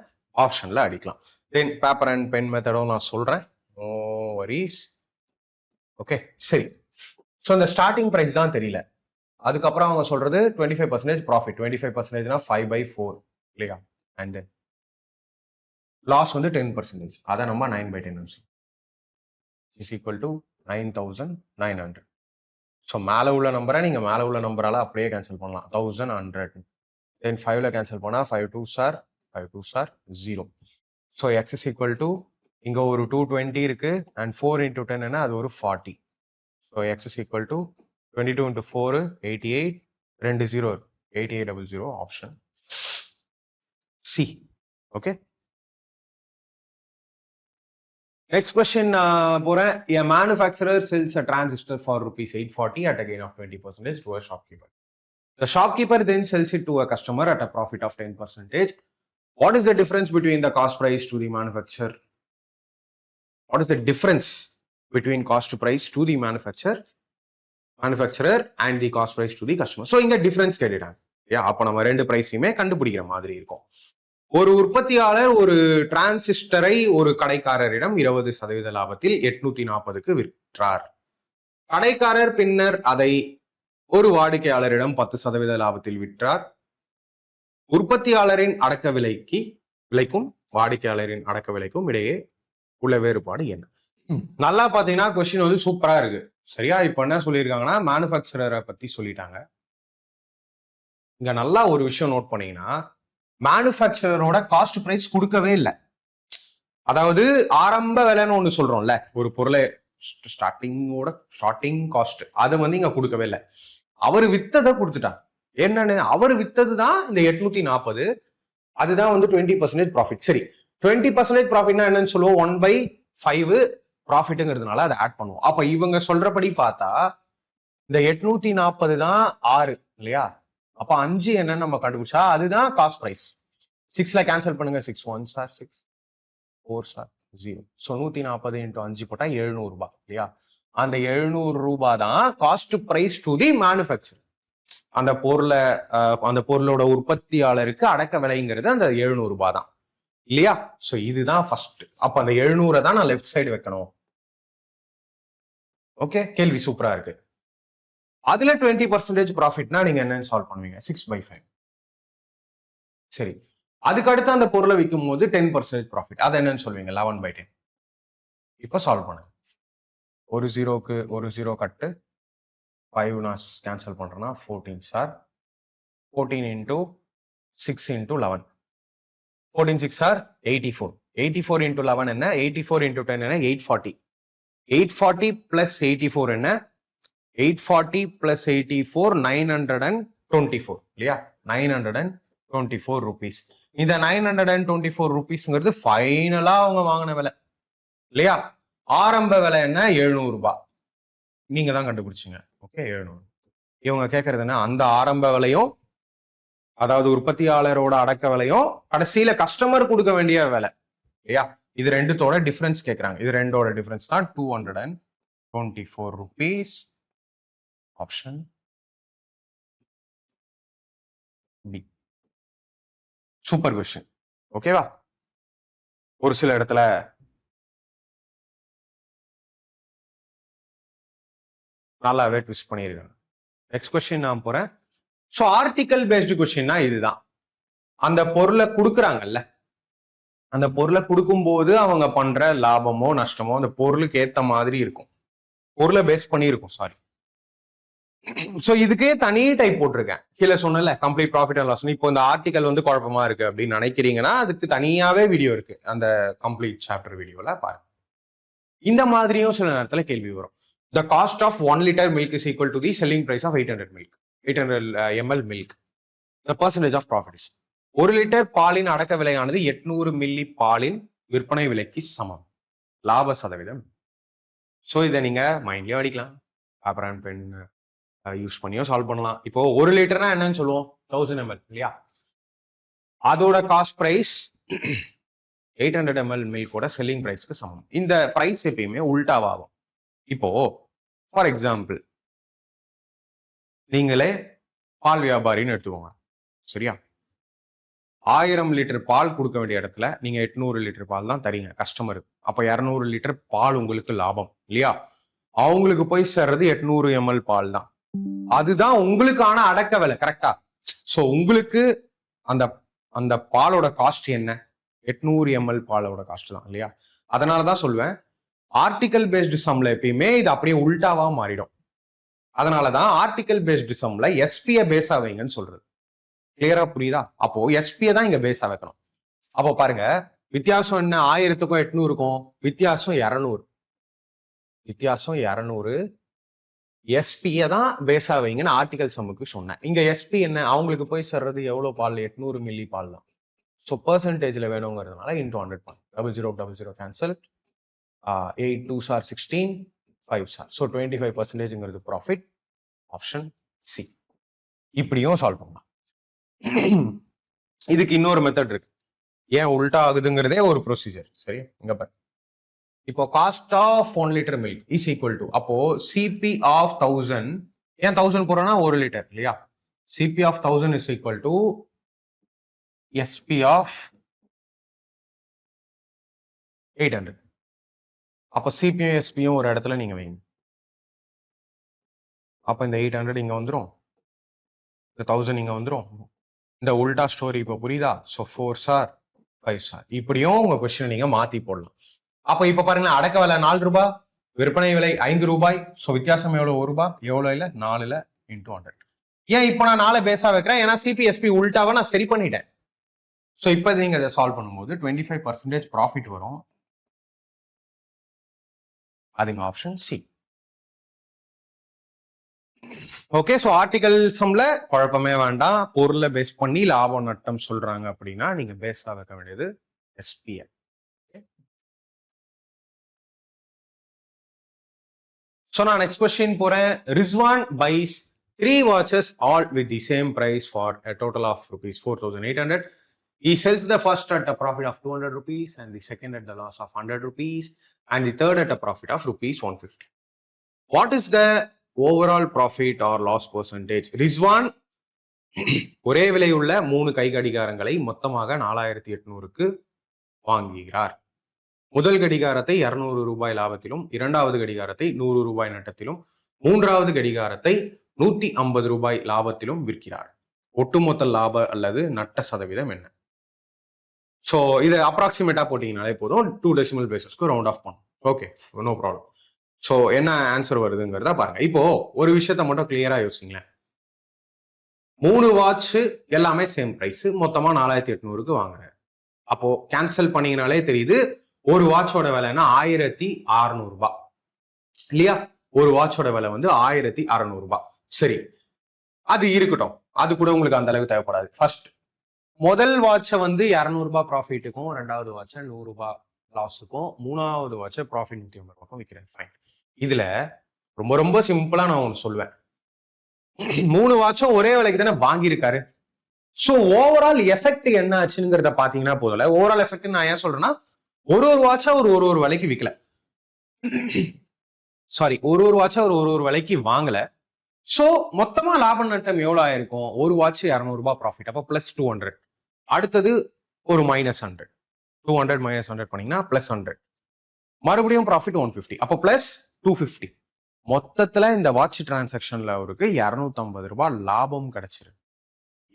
ஆப்ஷன்ல அடிக்கலாம். தென் பேப்பர் அண்ட் பென் மெத்தடும் நான் சொல்றேன், நோ வரிஸ். ஓகே, சரி. ஸோ இந்த ஸ்டார்டிங் பிரைஸ் தான் தெரியல. அதுக்கப்புறம் அவங்க சொல்றது 25% ப்ராஃபிட், 25%னா 5/4 இல்லையா, அண்ட் தென் லாஸ் வந்து 10%. அதை நம்ம 9/10 இஸ் ஈக்குவல் டு 9,900. ஸோ மேலே உள்ள நம்பரை நீங்க மேலே உள்ள நம்பரால அப்படியே கேன்சல் பண்ணலாம், 1100. தென் 5ல கேன்சல் பண்ணா 5 2s are 0. So X is equal to இங்க ஒரு 220 இருக்கு, அண்ட் 4 into 10 என்ன, அது ஒரு 40. So X is equal to 22 into 4 88, 2 0 8800, option C. Okay, next question போறேன். A manufacturer sells a transistor for rupees 840 at a gain of 20% to a shopkeeper. The shopkeeper then sells it to a customer at a profit of 10%. What is the difference between the cost price to the manufacturer? What is the difference between cost price to the manufacturer and the cost price to the customer? So இங்க difference கேட்டுட்டாங்க. அப்ப நம்ம ரெண்டு பிரைஸையுமே கண்டுபிடிக்கிற மாதிரி இருக்கும். ஒரு உற்பத்தியாளர் ஒரு டிரான்சிஸ்டரை ஒரு கடைக்காரரிடம் 20% லாபத்தில் 840க்கு விற்றார். கடைக்காரர் பின்னர் அதை ஒரு வாடிக்கையாளரிடம் 10% லாபத்தில் விற்றார். உற்பத்தியாளரின் அடக்க விலைக்கும் வாடிக்கையாளரின் அடக்க விலைக்கும் இடையே உள்ள வேறுபாடு என்ன? நல்லா பாத்தீங்கன்னா கொஸ்டின் வந்து சூப்பரா இருக்கு. சரியா, இப்ப என்ன சொல்லியிருக்காங்கன்னா மேனுஃபேக்சரரை பத்தி சொல்லிட்டாங்க. இங்க நல்லா ஒரு விஷயம் நோட் பண்ணீங்கன்னா, மேனுஃபேக்சரரோட காஸ்ட் பிரைஸ் கொடுக்கவே இல்லை. அதாவது ஆரம்ப விலைன்னு ஒண்ணு சொல்றோம்ல, ஒரு பொருளை ஸ்டார்டிங் காஸ்ட், அதை வந்து இங்க கொடுக்கவே இல்லை. அவர் வித்ததை கொடுத்துட்டாங்க. என்னன்னு, அவர் வித்தது தான் இந்த 840, அதுதான் வந்து 20% ப்ராஃபிட். சரி, 20% ப்ராஃபிட்னா என்னன்னு சொல்லுவோம், 1/5 ப்ராஃபிட்ங்கிறதுனால அதை ஆட் பண்ணுவோம். அப்ப இவங்க சொல்றபடி பார்த்தா இந்த 840 தான் 6 இல்லையா, அப்ப 5 என்னன்னு நம்ம கண்டுபிடிச்சா அதுதான் காஸ்ட் பிரைஸ். 6ல கேன்சல் பண்ணுங்க, 6 1s are 6, 4s are 0. So 140 into 5 போட்டா 700 ரூபாய் இல்லையா, அந்த 700 ரூபாய் தான் cost price to the manufacture. அந்த பொருளோட உற்பத்தியாளருக்கு அடக்க விலைங்கிறது அந்த 700 ரூபாய் தான் இல்லையா. சோ இதுதான் ஃபர்ஸ்ட். அப்ப அந்த 700 தான் நான் லெஃப்ட் சைடு வைக்கணும். ஓகே, கேள்வி சூப்பரா இருக்கு. அதுல 20% ப்ராஃபிட்னா நீங்க என்னன்னு சால்வ் பண்ணுவீங்க, 6/5. சரி, அதுக்கு அடுத்து அந்த பொருளை விற்கும் போது 10% ப்ராஃபிட், அது என்னன்னு சொல்வீங்க, 11/10. இப்ப சால்வ் பண்ணுங்க. ஒரு ஜீரோக்கு ஒரு ஜீரோ கட்டு, 5 நான் கேன்சல் பண்றேன்னா 14 sir, 14 into 6 into 11, 14 6 sir 84. 84 into 11 என்ன, 84 into 10 என்ன, 840. 840 plus 84 என்ன, 840 plus 84 924 இல்லையா, 924 rupees. இந்த 924 rupeesங்கிறது ஃபைனலா அவங்க வாங்கின விலை இல்லையா. ஆரம்ப விலை என்ன, 700 ரூபாய். நீங்க தான் கண்டுபிடிச்சீங்க. ஓகே, 700. இவங்க கேட்கறது என்ன, அந்த ஆரம்ப விலையும் அதாவது உற்பத்தியாளரோட அடக்க விலையும் கடைசியில கஸ்டமர் கொடுக்க வேண்டிய விலை இல்லையா, இது ரெண்டுத்தோட டிஃபரன்ஸ் கேட்கறாங்க. இது ரெண்டோட டிஃபரன்ஸ் தான் 224 rupees. Option B. Super question. ஓகேவா, ஒரு சில இடத்துல நல்லாவே ட்விஸ்ட் பண்ணியிருக்காங்க. நெக்ஸ்ட் கொஸ்டின் நான் போறேன். ஸோ ஆர்டிகல் பேஸ்டு கொஸ்டின்னா இதுதான். அந்த பொருளை கொடுக்குறாங்கல்ல, அந்த பொருளை கொடுக்கும்போது அவங்க பண்ற லாபமோ நஷ்டமோ அந்த பொருளுக்கு ஏத்த மாதிரி இருக்கும், பொருளை பேஸ் பண்ணி இருக்கும். சாரி, சோ இதுக்கே தனி டைப் போட்டிருக்கேன். கீழே சொன்னல கம்ப்ளீட் ப்ராஃபிட் அண்ட் லாஸ். இப்போ இந்த ஆர்டிகல் வந்து குழப்பமா இருக்கு அப்படின்னு நினைக்கிறீங்கன்னா அதுக்கு தனியாவே வீடியோ இருக்கு, அந்த கம்ப்ளீட் சாப்டர் வீடியோல பாருங்க. இந்த மாதிரியும் சில நேரத்துல கேள்வி வரும். The cost of 1 liter milk is equal to the selling price of 800 ml milk. The percentage of profit is. 1 litre பாலின் அடக்க விலையானது 800 மில்லி பாலின் விற்பனை விலைக்கு சமம். லாப சதவீதம். ஸோ இதை நீங்க மைண்ட்லயும் அடிக்கலாம், பேப்பர் அண்ட் பென் யூஸ் பண்ணியோ சால்வ் பண்ணலாம். இப்போ 1 லிட்டர்னா என்னன்னு சொல்லுவோம், 1000 ml இல்லையா. அதோட காஸ்ட் பிரைஸ் 800 ml மில்கோட செல்லிங் பிரைஸ்க்கு சமம். இந்த பிரைஸ் எப்பயுமே உல்டாவாகும். இப்போ ஃபார் எக்ஸாம்பிள் நீங்களே பால் வியாபாரின்னு எடுத்துக்கோங்க, சரியா? 1000 லிட்டர் பால் கொடுக்க வேண்டிய இடத்துல நீங்க 800 லிட்டர் பால் தான் தரீங்க கஸ்டமருக்கு. அப்ப 200 லிட்டர் பால் உங்களுக்கு லாபம் இல்லையா? அவங்களுக்கு போய் சேர்றது 800 ml பால் தான். அதுதான் உங்களுக்கான அடக்க விலை, கரெக்டா? சோ உங்களுக்கு அந்த அந்த பாலோட காஸ்ட் என்ன? 800 ml பாலோட காஸ்ட் தான் இல்லையா? அதனாலதான் சொல்வேன் ஆர்டிகல் பேஸ்டு சம்ல எப்பயுமே இது அப்படியே உல்டாவா மாறிடும். அதனாலதான் ஆர்டிகல் பேஸ்டு சம்ல எஸ்பிய பேஸா வைங்கன்னு சொல்றது. கிளியரா புரியுதா? அப்போ எஸ்பிய தான் இங்க பேஸா வைக்கணும். அப்போ பாருங்க வித்தியாசம் என்ன? 1000க்கும் 800க்கும் வித்தியாசம் 200. வித்தியாசம் 200. எஸ்பிய தான் பேஸா வைங்கன்னு ஆர்டிகல் சம்முக்கு சொன்னேன். இங்க எஸ்பி என்ன? அவங்களுக்கு போய் சேர்றது எவ்வளவு பால்? 800 மில்லி பால் தான். ஸோ பர்சன்டேஜ்ல வேணுங்கிறதுனால இன்டூ 100 பண்ணு. 0000 cancel. 8 2s are 16, 5s are. So 25%ங்கிறது ப்ராஃபிட். Option C. இப்படியும் சால்வ் பண்ணலாம். இதுக்கு இன்னொரு மெத்தட் இருக்கு. ஏன் உல்டா ஆகுதுங்கிறதே ஒரு ப்ரொசீஜர். சரி, இங்க பாரு. இப்போ cost of 1 litre milk is equal to, அப்போ சிபி ஆஃப் 1000, ஏன் 1000 போறோம்னா 1 லிட்டர் இல்லையா? CP of 1000 is equal to SP of 800. அப்போ சிபியும் எஸ்பியும் ஒரு இடத்துல நீங்க வைங்க. அப்ப இந்த 800 இங்க வந்துரும், இந்த 1000 இங்க வந்துரும். இந்த உல்டா ஸ்டோரி இப்போ புரியுதா? So 4s are 5s are. இப்படியும் உங்க கொஸ்டின் நீங்க மாத்தி போடலாம். அப்ப இப்ப பாருங்க அடக்க விலை 4 ரூபாய், விற்பனை விலை 5 ரூபாய். சோ வித்தியாசம் எவ்வளவு? 1 ரூபாய். எவ்வளவு இல்ல? 4ல இன்டூ 100. ஏன் இப்ப நான் 4 பேஸா வைக்கிறேன்? ஏன்னா சிபிஎஸ்பி உல்டாவை நான் சரி பண்ணிட்டேன். சோ இப்ப நீங்க அதை சால்வ் பண்ணும்போது 25% ப்ராஃபிட் வரும். அதுங்க option C. Okay, so article சம்ல குழப்பமே வேண்டாம். பொருளை பேஸ் பண்ணி லாபம் நட்டம் சொல்றாங்க அப்படின்னா நீங்க பேஸா வைக்க வேண்டியது SBI. So now next question போறேன். Rizwan buys 3 watches all with the same price for a total of rupees 4,800. He sells the first at a profit of 200 rupees and the second at the loss of 100 rupees and the third at a profit of rupees 150. What is the overall profit or loss percentage? Rizwan ஒரே விலையுள்ள 3 கை கடிகாரங்களை மொத்தமாக 4800க்கு வாங்குகிறார். முதல் கடிகாரத்தை 200 ரூபாய் லாபத்திலும், இரண்டாவது கடிகாரத்தை 100 ரூபாய் நட்டத்திலும், மூன்றாவது கடிகாரத்தை 150 ரூபாய் லாபத்திலும் விற்கிறார். ஒட்டுமொத்த லாப அல்லது நட்ட சதவீதம் என்ன? சோ இது அப்ராக்சிமேட்டா போட்டீங்கனாலே போதும். 2 டெசிமல் பேசஸ்க்கு ரவுண்ட் ஆஃப் பண்ணும். Okay, no problem. சோ என்ன ஆன்சர் வருதுங்கிறத பாருங்க. இப்போ ஒரு விஷயத்த மட்டும் கிளியரா யோசிங்களேன். 3 வாட்ச் எல்லாமே சேம் பிரைஸ், மொத்தமா 4800க்கு வாங்குறேன். அப்போ கேன்சல் பண்ணீங்கனாலே தெரியுது ஒரு வாட்சோட விலைன்னா 1600 ரூபாய் இல்லையா? ஒரு வாட்சோட விலை வந்து 1600 ரூபாய். சரி, அது இருக்கட்டும். அது கூட உங்களுக்கு அந்த அளவுக்கு தேவைப்படாது. ஃபர்ஸ்ட் முதல் வாட்சை வந்து 200 ரூபாய் ப்ராஃபிட்டுக்கும், ரெண்டாவது வாட்சை 100 ரூபாய் லாஸுக்கும், மூணாவது வாட்சை ப்ராஃபிட் 150 ரூபாய்க்கும் விற்கிறேன். ஃபைன். இதுல ரொம்ப ரொம்ப சிம்பிளா நான் ஒன்று சொல்வேன். 3 வாட்சும் ஒரே விலைக்கு தானே வாங்கியிருக்காரு. சோ ஓவரால் எஃபெக்ட் என்ன ஆச்சுங்கிறத பாத்தீங்கன்னா போதும். ஓவரால் எஃபெக்ட் நான் ஏன் சொல்றேன்னா, ஒரு வாட்சா ஒரு விலைக்கு விற்கல. சாரி, ஒரு வாட்சா ஒரு விலைக்கு வாங்கல. சோ மொத்தமா லாப நட்டம் எவ்வளவு ஆயிருக்கும்? ஒரு வாட்ச் 200 ரூபாய் ப்ராஃபிட், அப்ப பிளஸ் 200. அடுத்தது ஒரு மைனஸ் 100. 200 மைனஸ் 100 பண்ணீங்கன்னா பிளஸ் 100. மறுபடியும் ப்ராஃபிட் 150, அப்போ பிளஸ் 250. மொத்தத்துல இந்த வாட்ச் டிரான்சாக்ஷன்ல அவருக்கு 250 ரூபாய் லாபம் கிடைச்சிருக்கு.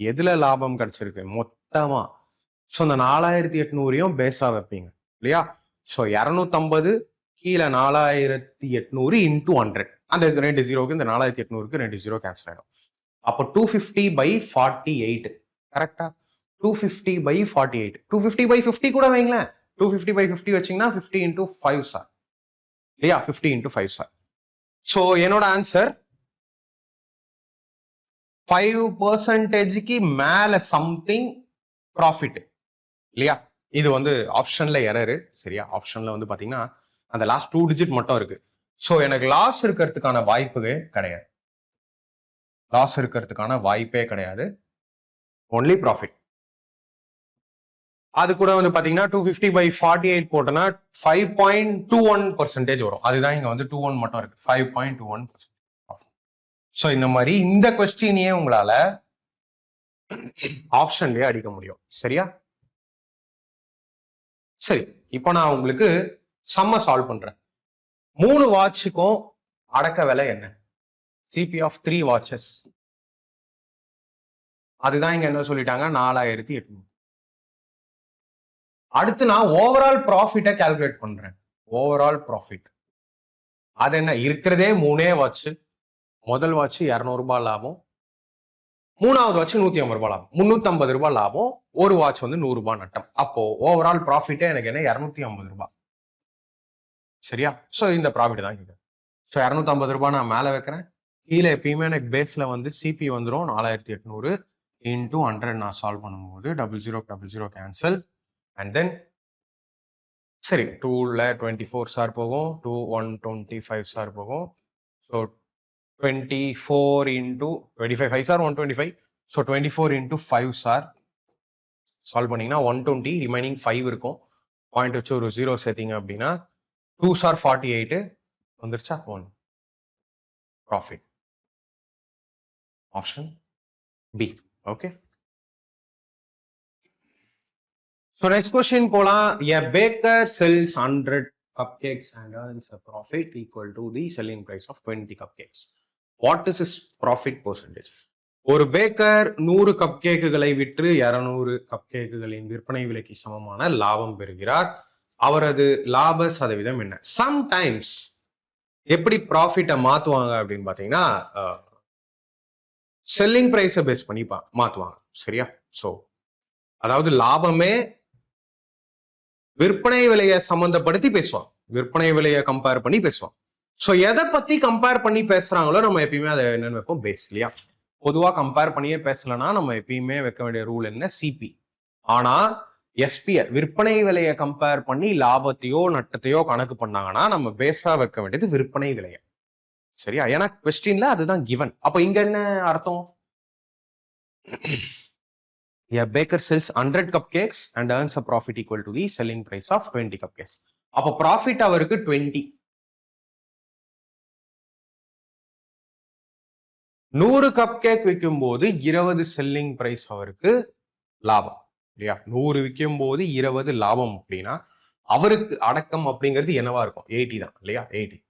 எதுல லாபம் கிடைச்சிருக்கு? மொத்தமா. சோ இந்த 4800 பேஸா வைப்பீங்க இல்லையா? சோ 250 கீழே 4800 இன்டூ 100. அந்த 2 ஜீரோக்கு இந்த 4800க்கு 2 ஜீரோ கேன்சல் ஆயிடும். அப்போ 250/48 கரெக்டா? 250/48. 250/50 கூட வைங்களேன். 250/50 வச்சீங்கன்னா 50 into 5 சார் இல்லையா? 50 into 5 சார். சோ என்னோட ஆன்சர் 5%க்கு மேல சம்திங் ப்ராஃபிட் இல்லையா? இது வந்து ஆப்ஷன்ல எரரு. சரியா? ஆப்ஷன்ல வந்து பாத்தீங்கன்னா அந்த லாஸ்ட் 2 டிஜிட் மட்டும் இருக்கு. சோ எனக்கு லாஸ் இருக்கிறதுக்கான வாய்ப்பே கிடையாது. லாஸ் இருக்கிறதுக்கான வாய்ப்பே கிடையாது. Only profit. அது கூட வந்து பாத்தீங்கன்னா 250/48 போட்டோம்னா 5.21% வரும். அதுதான் இங்க வந்து 21 மட்டும் இருக்கு. 5.21%. ஸோ இந்த மாதிரி இந்த கொஸ்டினையே உங்களால ஆப்ஷன்லயே அடிக்க முடியும். சரியா? சரி, இப்போ நான் உங்களுக்கு சம்ம சால்வ் பண்றேன். 3 வாட்சுக்கும் அடக்க விலை என்ன? CP of 3 watches. அதுதான் இங்க என்ன சொல்லிட்டாங்க, 4800. அடுத்து நான் ஓவரால் ப்ராஃபிட்டை கால்குலேட் பண்றேன். ஓவரால் ப்ராஃபிட் அது என்ன? இருக்கிறதே 3 வாட்ச். முதல் வாட்ச் 200 ரூபாய் லாபம், மூணாவது வாட்ச் 150 ரூபாய் லாபம், 350 ரூபாய் லாபம், ஒரு வாட்ச் வந்து 100 ரூபாய் நட்டம். அப்போ ஓவரால் ப்ராஃபிட்டே எனக்கு என்ன? 250 ரூபாய். சரியா? சோ இந்த ப்ராஃபிட் தான் கேட்குறேன். ஸோ 250 ரூபாய் நான் மேல வைக்கிறேன். கீழே எப்பயுமே எனக்கு பேஸ்ல வந்து சிபி வந்துடும் 4800 இன்டூ 100 நான் சால்வ் பண்ணும்போது 0000 கேன்சல். அண்ட் தென் சரி 2ல 24 சார் போகும், 2 125 சார் போகும். So 24 into 25 5 sir 125. So 24 into 5 sir solve பண்ணீங்கன்னா 120, ரிமைனிங் 5 இருக்கும். பாயிண்ட் வச்சு ஒரு 0 சேர்த்தீங்க அப்படின்னா 2 சார் 48 வந்துருச்சா? 1 profit. Option B. Okay. So next question போலாம். A baker sells 100 cupcakes and earns a profit equal to the selling price of 20 cupcakes. What is his profit percentage? ஒரு Baker 100 cup கேக்குகளை விற்று 200 cup கேக்குகளின் விற்பனை விலைக்கு சமமான லாபம் பெறுகிறார். அவரது லாப சதவீதம் என்ன? சம்டைம்ஸ் எப்படி ப்ராஃபிட்டை மாத்துவாங்க அப்படின்னு பாத்தீங்கன்னா செல்லிங் பிரைஸை பேஸ் பண்ணி மாத்துவாங்க. சரியா? சோ அதாவது லாபமே விற்பனை விலையை சம்பந்தப்படுத்தி பேசுவாங்க. விற்பனை விலையை கம்பேர் பண்ணி பேசுவாங்க. சோ எதை பத்தி கம்பேர் பண்ணி பேசுறாங்களோ நம்ம எப்பயுமே அதை என்னன்னு வைப்போம்? பேஸ். இல்லையா? பொதுவா கம்பேர் பண்ணியே பேசலன்னா நம்ம எப்பயுமே வைக்க வேண்டிய ரூல் என்ன? சிபி. ஆனா எஸ்பி விற்பனை விலையை கம்பேர் பண்ணி லாபத்தையோ நட்டத்தையோ கணக்கு பண்ணாங்கன்னா நம்ம பேஸா வைக்க வேண்டியது விற்பனை விலையை. சரியா? ஏன்னா கொஸ்டின்ல அதுதான் கிவன். அப்ப இங்க என்ன அர்த்தம்? A baker sells 100 cupcakes and earns a profit equal to the selling price of 20 cupcakes. அப்ப profit அவருக்கு 20. 100 cupcake விற்கும் போது 20 selling price அவருக்கு லாபம். இல்லையா? 100 விற்கும் போது 20 லாபம் அப்படின்னா அவருக்கு அடக்கம் அப்படிங்கிறது என்னவா இருக்கும்? 80 தான். இல்லையா? 80.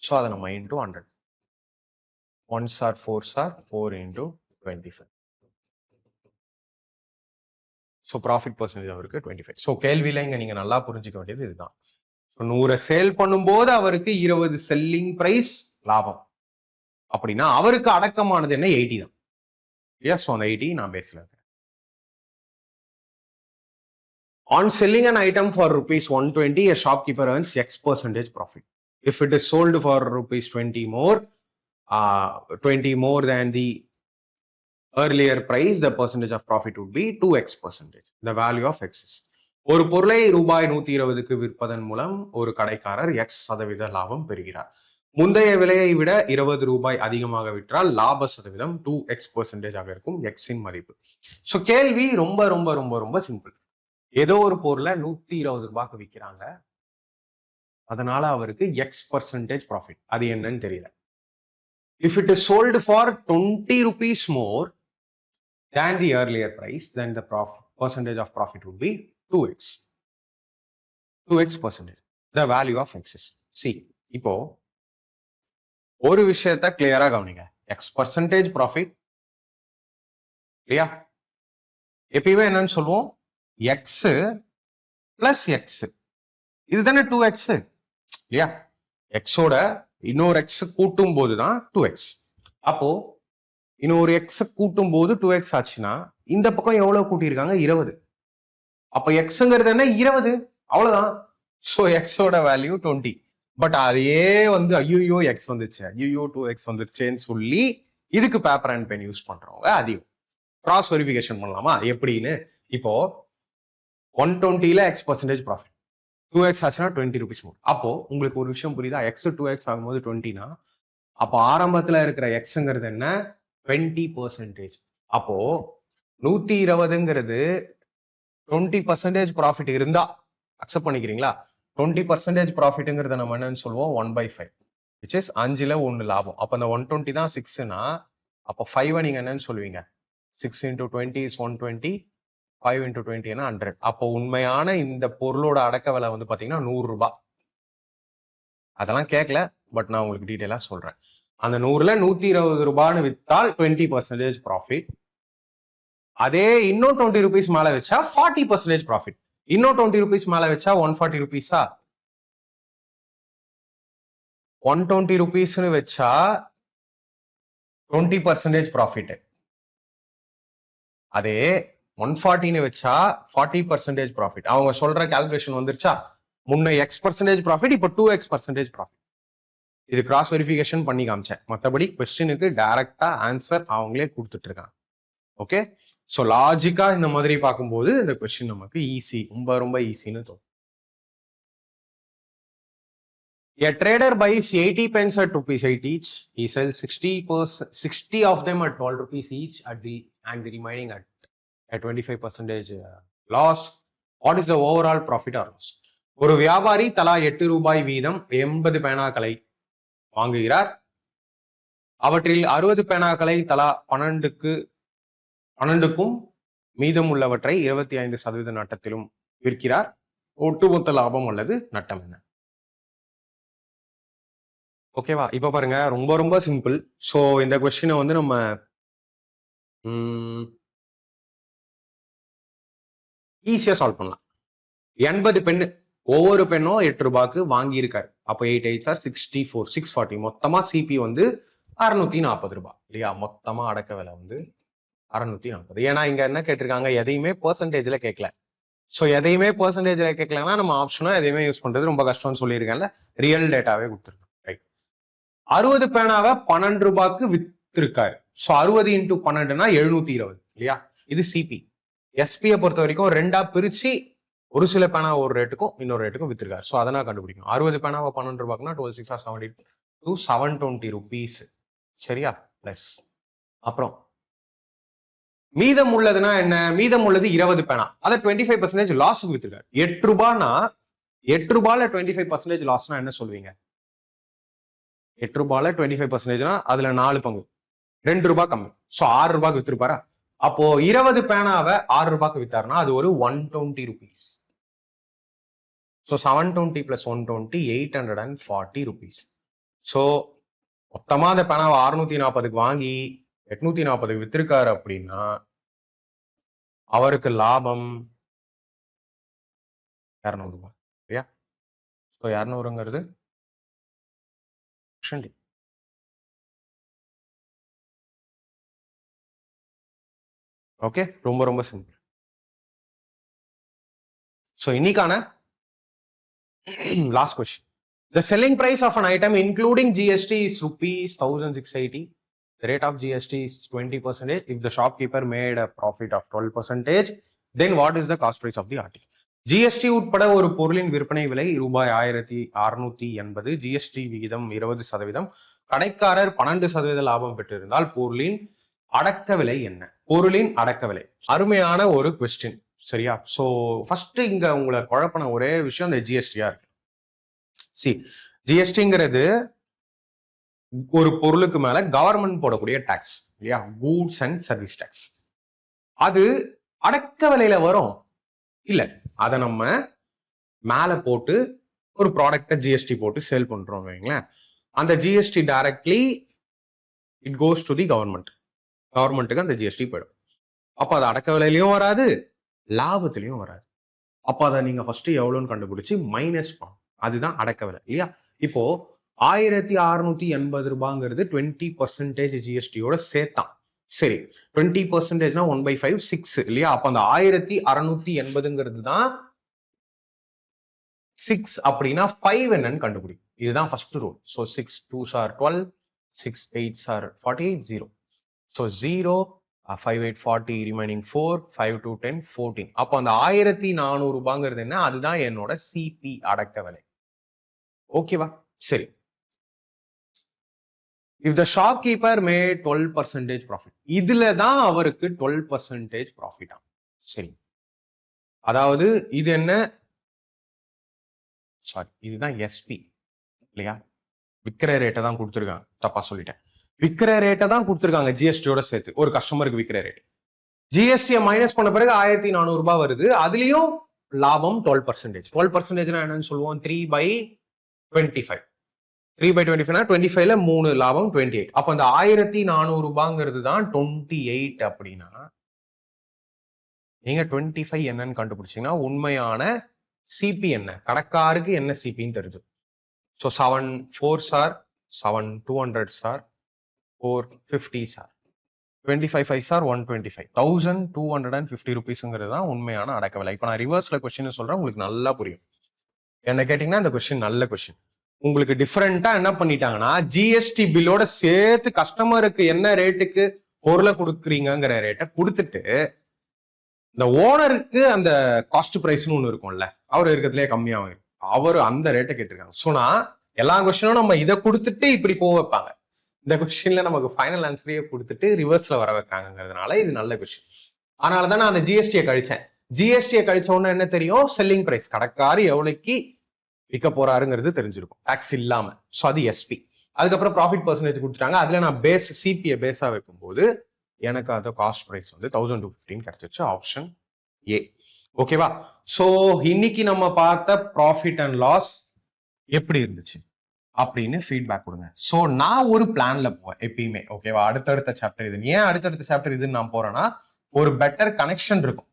சோ அதை நம்ம into 100. 1 sir 4 sir 4 into 25. So profit percentage அவருக்கு 25. ஸோ கேள்வியில இங்க நீங்க நல்லா புரிஞ்சுக்க வேண்டியது இதுதான். 100 சேல் பண்ணும்போது அவருக்கு 20 செல்லிங் பிரைஸ் லாபம் அப்படின்னா அவருக்கு அடக்கமானது என்ன? 80 தான். எஸ், அந்த 80 நான் பேசல. On selling an item for ₹120, a shopkeeper earns X% profit. If it is sold for ₹20 more than the earlier price, the percentage of profit would be 2x%. The value of X is. ஒரு பொருளை ரூபாய் 120க்கு விற்பதன் மூலம் ஒரு கடைக்காரர் X% லாபம் பெறுகிறார். முந்தைய விலையை விட 20 ரூபாய் அதிகமாக விற்றால் லாப சதவீதம் 2x% ஆக இருக்கும். Xஇன் மதிப்பு. சோ கேள்வி ரொம்ப ரொம்ப ரொம்ப ரொம்ப சிம்பிள். ஏதோ ஒரு பொருளை 120 ரூபாய்க்கு விற்கிறாங்க, அதனால அவருக்கு X% ப்ராஃபிட். அது என்னன்னு தெரியல. If it is sold for 20 rupees more than the earlier price, then the percentage of profit would be 2x. 2x%. The value of X is. See, இப்போ ஒரு விஷயத்தை கிளியரா கவனிங்க. X% ப்ராஃபிட் இல்லையா? எப்பயுமே என்னன்னு சொல்லுவோம்? X plus X. இதுதானே 2x இல்லையா? Xோட இன்னொரு X கூட்டும் போதுதான் 2x. அப்போ இன்னொரு X கூட்டும் போது 2x ஆச்சுன்னா இந்த பக்கம் எவ்வளவு கூட்டியிருக்காங்க? 20. அப்ப Xங்கிறது என்ன? 20. அவ்வளவுதான். So Xோட value 20. பட் அதையே வந்து ஐயோ X வந்துச்சு, ஐயோ 2x வந்துருச்சேன்னு சொல்லி இதுக்கு பேப்பர் அண்ட் பென் யூஸ் பண்றவங்க அதிகம். கிராஸ் வெரிஃபிகேஷன் பண்ணலாமா எப்படின்னு? இப்போ 120ல X% ப்ராஃபிட், 2x ஆச்சுன்னா 20 rupees more. அப்போ உங்களுக்கு ஒரு விஷயம் புரியுதா? X 2x ஆகும்போது 20னா அப்போ ஆரம்பத்துல இருக்கிற Xங்கிறது என்ன? 20%. அப்போ 120ங்கிறது 20% ப்ராஃபிட் இருந்தா அக்செப்ட் பண்ணிக்கிறீங்களா? 20% ப்ராஃபிட்ங்கிறத நம்ம என்னன்னு சொல்லுவோம் 1/5, விச் இஸ் 5ல் 1 லாபம். அப்ப அந்த 120 தான் 6னா அப்ப 5 நீங்க என்னன்னு சொல்லுவீங்க? 6 into 20 is 120, 5 into 20 னா 100. அப்போ உண்மையான இந்த பொருளோட அடக்க விலை வந்து பாத்தீங்கன்னா 100 ரூபாய். அதெல்லாம் கேட்கல, பட் நான் உங்களுக்கு டீட்டெயிலா சொல்றேன். அந்த 100ல 120 ரூபான்னு வித்தால் 20% ப்ராஃபிட். அதே இன்னும் 20 rupees மேல வச்சா 40% ப்ராஃபிட். இன்னும் 20 rupees மேல வச்சா 140 rupees-ஆ? 120 rupees-னு வச்சா 20% ப்ராஃபிட். அதே 140ன்னு வச்சா 40% ப்ராஃபிட். அவங்க சொல்ற கால்குலேஷன் வந்துருச்சா? முன்ன X% ப்ராஃபிட், இப்போ 2X% ப்ராஃபிட். இது கிராஸ் வெரிஃபிகேஷன் பண்ணி காமிச்சேன். மற்றபடி கொஸ்டினுக்கு டைரக்டா ஆன்சர் அவங்களே கொடுத்துட்டு இருக்காங்க. ஓகே, சோ லாஜிக்கா இந்த மாதிரி பார்க்கும்போது இந்த கொஸ்டின் நமக்கு ஈஸி, ரொம்ப ரொம்ப ஈஸின்னு தோணும். A trader buys 80 pence at ₹8 each. He sells 60 of them at ₹12 each and the remaining at 25% loss. What is the overall profit or loss? ஒரு வியாபாரி தலா 8 ரூபாய் வீதம் 80 பேனாக்களை வாங்குகிறார். அவற்றில் 60 பேனாக்களை தலா 12க்கும் மீதம் உள்ளவற்றை 25% நட்டத்திலும் விற்கிறார். ஒட்டுமொத்த லாபம் அல்லது நட்டம் என்ன? ஓகேவா? இப்ப பாருங்க, ரொம்ப ரொம்ப சிம்பிள். சோ இந்த கொஸ்டினை வந்து நம்ம ஈஸியா சால்வ் பண்ணலாம். 80 பெண்ணு, ஒவ்வொரு பெண்ணும் 8 ரூபாய்க்கு வாங்கி இருக்காரு. அப்போ 8 8 சார் 64, 640. மொத்தமா சிபி வந்து 640 ரூபாய் இல்லையா? மொத்தமா அடக்க விலை வந்து 640. ஏன்னா இங்க என்ன கேட்டிருக்காங்க, எதையுமே பெர்சன்டேஜ்ல கேட்கல. சோ எதையுமே பெர்சன்டேஜ்ல கேட்கலன்னா நம்ம ஆப்ஷனா எதையுமே யூஸ் பண்றது ரொம்ப கஷ்டம்னு சொல்லியிருக்கேன்ல. ரியல் டேட்டாவே கொடுத்துருக்கோம். ரைட், 60 பேனாவை 12 ரூபாய்க்கு வித்திருக்காரு. சோ 60 into 12னா 720 இல்லையா? இது சிபி. எஸ்பியை பொறுத்த வரைக்கும் 2ஆ பிரிச்சு ஒரு சில பேனா ஒரு ரேட்டுக்கும் இன்னொரு ரேட்டுக்கும் வித்திருக்காரு. சோ அதை நான் கண்டுபிடிக்கும். 60 பேனாவை 12 ரூபாய்க்குனா 12 6 72 720 rupees. சரியா? பிளஸ் அப்புறம் மீதம் உள்ளதுன்னா என்ன? மீதம் உள்ளது 20 பேனா, அதை 25% லாஸுக்கு வித்திருக்காரு. 8 ரூபாய்னா 8 ரூபாயில 25% லாஸ்னா என்ன சொல்லுவீங்க? 8 ரூபாயில 25%னா அதுல 4 பங்கு, 2 ரூபாய் கம்மி. சோ 6 ரூபாய்க்கு வித்திருப்பாரா? அப்போ 20 பேனாவை 6 ரூபாய்க்கு வித்தாருன்னா அது ஒரு 120 rupees. So 720 plus 120 840 rupees. So மொத்தமா அந்த பேனாவை 640க்கு வாங்கி 840க்கு வித்திருக்காரு அப்படின்னா அவருக்கு லாபம் 200 ரூபாய் இல்லையா? சோ 200ங்கிறது ஓகே, ரொம்ப ரொம்ப சிம்பிள். சோ இன்னைக்கான last question. The selling price of an item including GST is ₹1,680. The rate of GST is 20%. If the shopkeeper made a profit of 12%, then what is the cost price of the article? GST உட்பட ஒரு பொருளின் விற்பனை விலை ₹1680. GST விகிதம் 20%. கடைக்காரர் 12% லாபம் பெற்றிருந்தால் பொருளின் அடக்க விலை என்ன? பொருளின் அடக்க விலை. அருமையான ஒரு கொஸ்டின். சரியா? சோ ஃபர்ஸ்ட் இங்க உங்களை குழப்பின ஒரே விஷயம் இந்த ஜிஎஸ்டியா இருக்கு. ஜிஎஸ்டிங்கிறது ஒரு பொருளுக்கு மேல கவர்மெண்ட் போடக்கூடிய டாக்ஸ் இல்லையா? Goods and service tax. அது அடக்க விலையில வரும் இல்ல, அதை நம்ம மேல போட்டு ஒரு ப்ராடக்ட ஜிஎஸ்டி போட்டு சேல் பண்றோம் வைங்களேன். அந்த GST directly it goes to the government. கவர்மெண்ட்டுக்கு அந்த ஜிஎஸ்டி போயிடும். அப்ப அது அடக்க விலையிலயும் வராது, லாபத்திலையும் வராது. அப்ப அதை நீங்க ஃபர்ஸ்ட் எவ்வளவுன்னு கண்டுபிடிச்சு மைனஸ் பண்ணும். அதுதான் அடக்க விலை இல்லையா? இப்போ 1680 ரூபாங்கிறது 20% ஜிஎஸ்டியோட சேர்த்தான். சரி, 20%னா 1/5 6 இல்லையா? அப்ப அந்த 1680ங்கிறது தான் 6 அப்படின்னா 5 என்னன்னு கண்டுபிடிக்கும். இதுதான் first rule. So 6 2s are 12, 6 8s are 48, 0. So 0 5 8 40, remaining 4, 5 2 10 14. அப்போ அந்த 1400 ரூபாங்கிறது என்ன? அதுதான் என்னோட சிபி அடக்க விலை. ஓகேவா? சரி, if the shopkeeper made 12% profit, இதுல தான் அவருக்கு 12% profit ஆகும். சரி, அதாவது இது என்ன, சாரி இதுதான் எஸ்பி இல்லையா, விற்கிற ரேட்டை தான் கொடுத்துருக்காங்க, தப்பா சொல்லிட்டேன். விற்கிற ரேட்டை தான் கொடுத்துருக்காங்க ஜிஎஸ்டியோட சேர்த்து ஒரு கஸ்டமருக்கு விற்கிற ரேட். ஜிஎஸ்டியை மைனஸ் பண்ண பிறகு 1400 ரூபாய் வருது. அதுலயும் லாபம் 12%. 12% என்னன்னு சொல்லுவோம், 3/25. 3/25 25ல 3 லாபம் 28. அப்ப அந்த 1400 ரூபாங்கிறது தான் 28 அப்படின்னா நீங்க 25 என்னன்னு கண்டுபிடிச்சீங்கன்னா உண்மையான சிபி என்ன, கணக்காருக்கு என்ன சிபின்னு தெரிஞ்சு. So 7 4s are 7 200s are 450s are 25 5s are 125. 1250 rupeesங்கிறது தான் உண்மையான அடக்க விலை. இப்போ நான் ரிவர்ஸ்ல கொஸ்டின் சொல்றேன், உங்களுக்கு நல்லா புரியும். என்ன கேட்டீங்கன்னா இந்த கொஸ்டின் நல்ல கொஸ்டின். உங்களுக்கு டிஃபரெண்டா என்ன பண்ணிட்டாங்கன்னா ஜிஎஸ்டி பில்லோட சேர்த்து கஸ்டமருக்கு என்ன ரேட்டுக்கு பொருளை கொடுக்குறீங்கிற ரேட்டை கொடுத்துட்டு இந்த ஓனருக்கு அந்த காஸ்ட் பிரைஸ்னு ஒண்ணு இருக்கும்ல, அவர் இருக்கிறதுலே கம்மியாகும், அவர் அந்த ரேட்டை கேட்டிருக்காங்க. ஸோ நான் எல்லா கொஸ்டினும் நம்ம இதை கொடுத்துட்டு இப்படி போக வைப்பாங்க, இந்த கொஸ்டின்ல நமக்கு ஃபைனல் ஆன்சரையே கொடுத்துட்டு ரிவர்ஸ்ல வர வைக்கிறாங்கிறதுனால இது நல்ல கொஸ்டின். அதனாலதான் நான் அந்த ஜிஎஸ்டியை கழிச்சேன். ஜிஎஸ்டியை கழிச்ச உடனே என்ன தெரியும், செல்லிங் பிரைஸ், கடைக்காரு எவ்வளவுக்கு விற்க போறாருங்கிறது தெரிஞ்சிருக்கும் டாக்ஸ் இல்லாம. ஸோ அது எஸ்பி. அதுக்கப்புறம் ப்ராஃபிட் பர்சன்டேஜ் கொடுத்துட்டாங்க. அதுல நான் பேஸ் சிபிஐ பேஸா வைக்கும்போது எனக்கு அந்த காஸ்ட் பிரைஸ் வந்து 1215 கிடைச்சிச்சு, ஆப்ஷன் ஏ. ஓகேவா? சோ இன்னைக்கு நம்ம பார்த்த ப்ராஃபிட் அண்ட் லாஸ் எப்படி இருந்துச்சு அப்படின்னு ஃபீட்பேக் கொடுங்க. சோ நான் ஒரு பிளான்ல போவேன் எப்பயுமே. ஓகேவா? அடுத்தடுத்த சாப்டர் இது. ஏன் அடுத்தடுத்த சாப்டர் இதுன்னு நான் போறேன்னா ஒரு பெட்டர் கனெக்ஷன் இருக்கும்.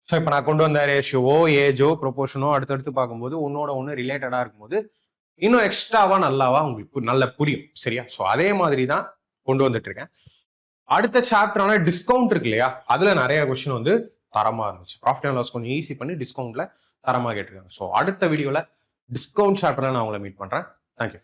ஸோ இப்போ நான் கொண்டு வந்த ரேஷியோவோ ஏஜோ ப்ரொபோர்ஷனோ அடுத்தடுத்து பார்க்கும்போது ஒன்னோட ஒன்று ரிலேட்டடா இருக்கும்போது இன்னும் எக்ஸ்ட்ராவா நல்லாவா உங்களுக்கு நல்ல புரியும். சரியா? ஸோ அதே மாதிரி தான் கொண்டு வந்துட்டு இருக்கேன். அடுத்த சாப்டரான டிஸ்கவுண்ட் இருக்கு இல்லையா, அதுல நிறைய கொஸ்டின் வந்து தரமா இருந்துச்சு. ப்ராஃபிட் அண்ட் லாஸ் கொஞ்சம் ஈஸி பண்ணி டிஸ்கவுண்ட்ல தரமா கேட்டிருக்காங்க. ஸோ அடுத்த வீடியோல டிஸ்கவுண்ட் சாப்டர்ல நான் உங்களை மீட் பண்றேன். தேங்க்யூ.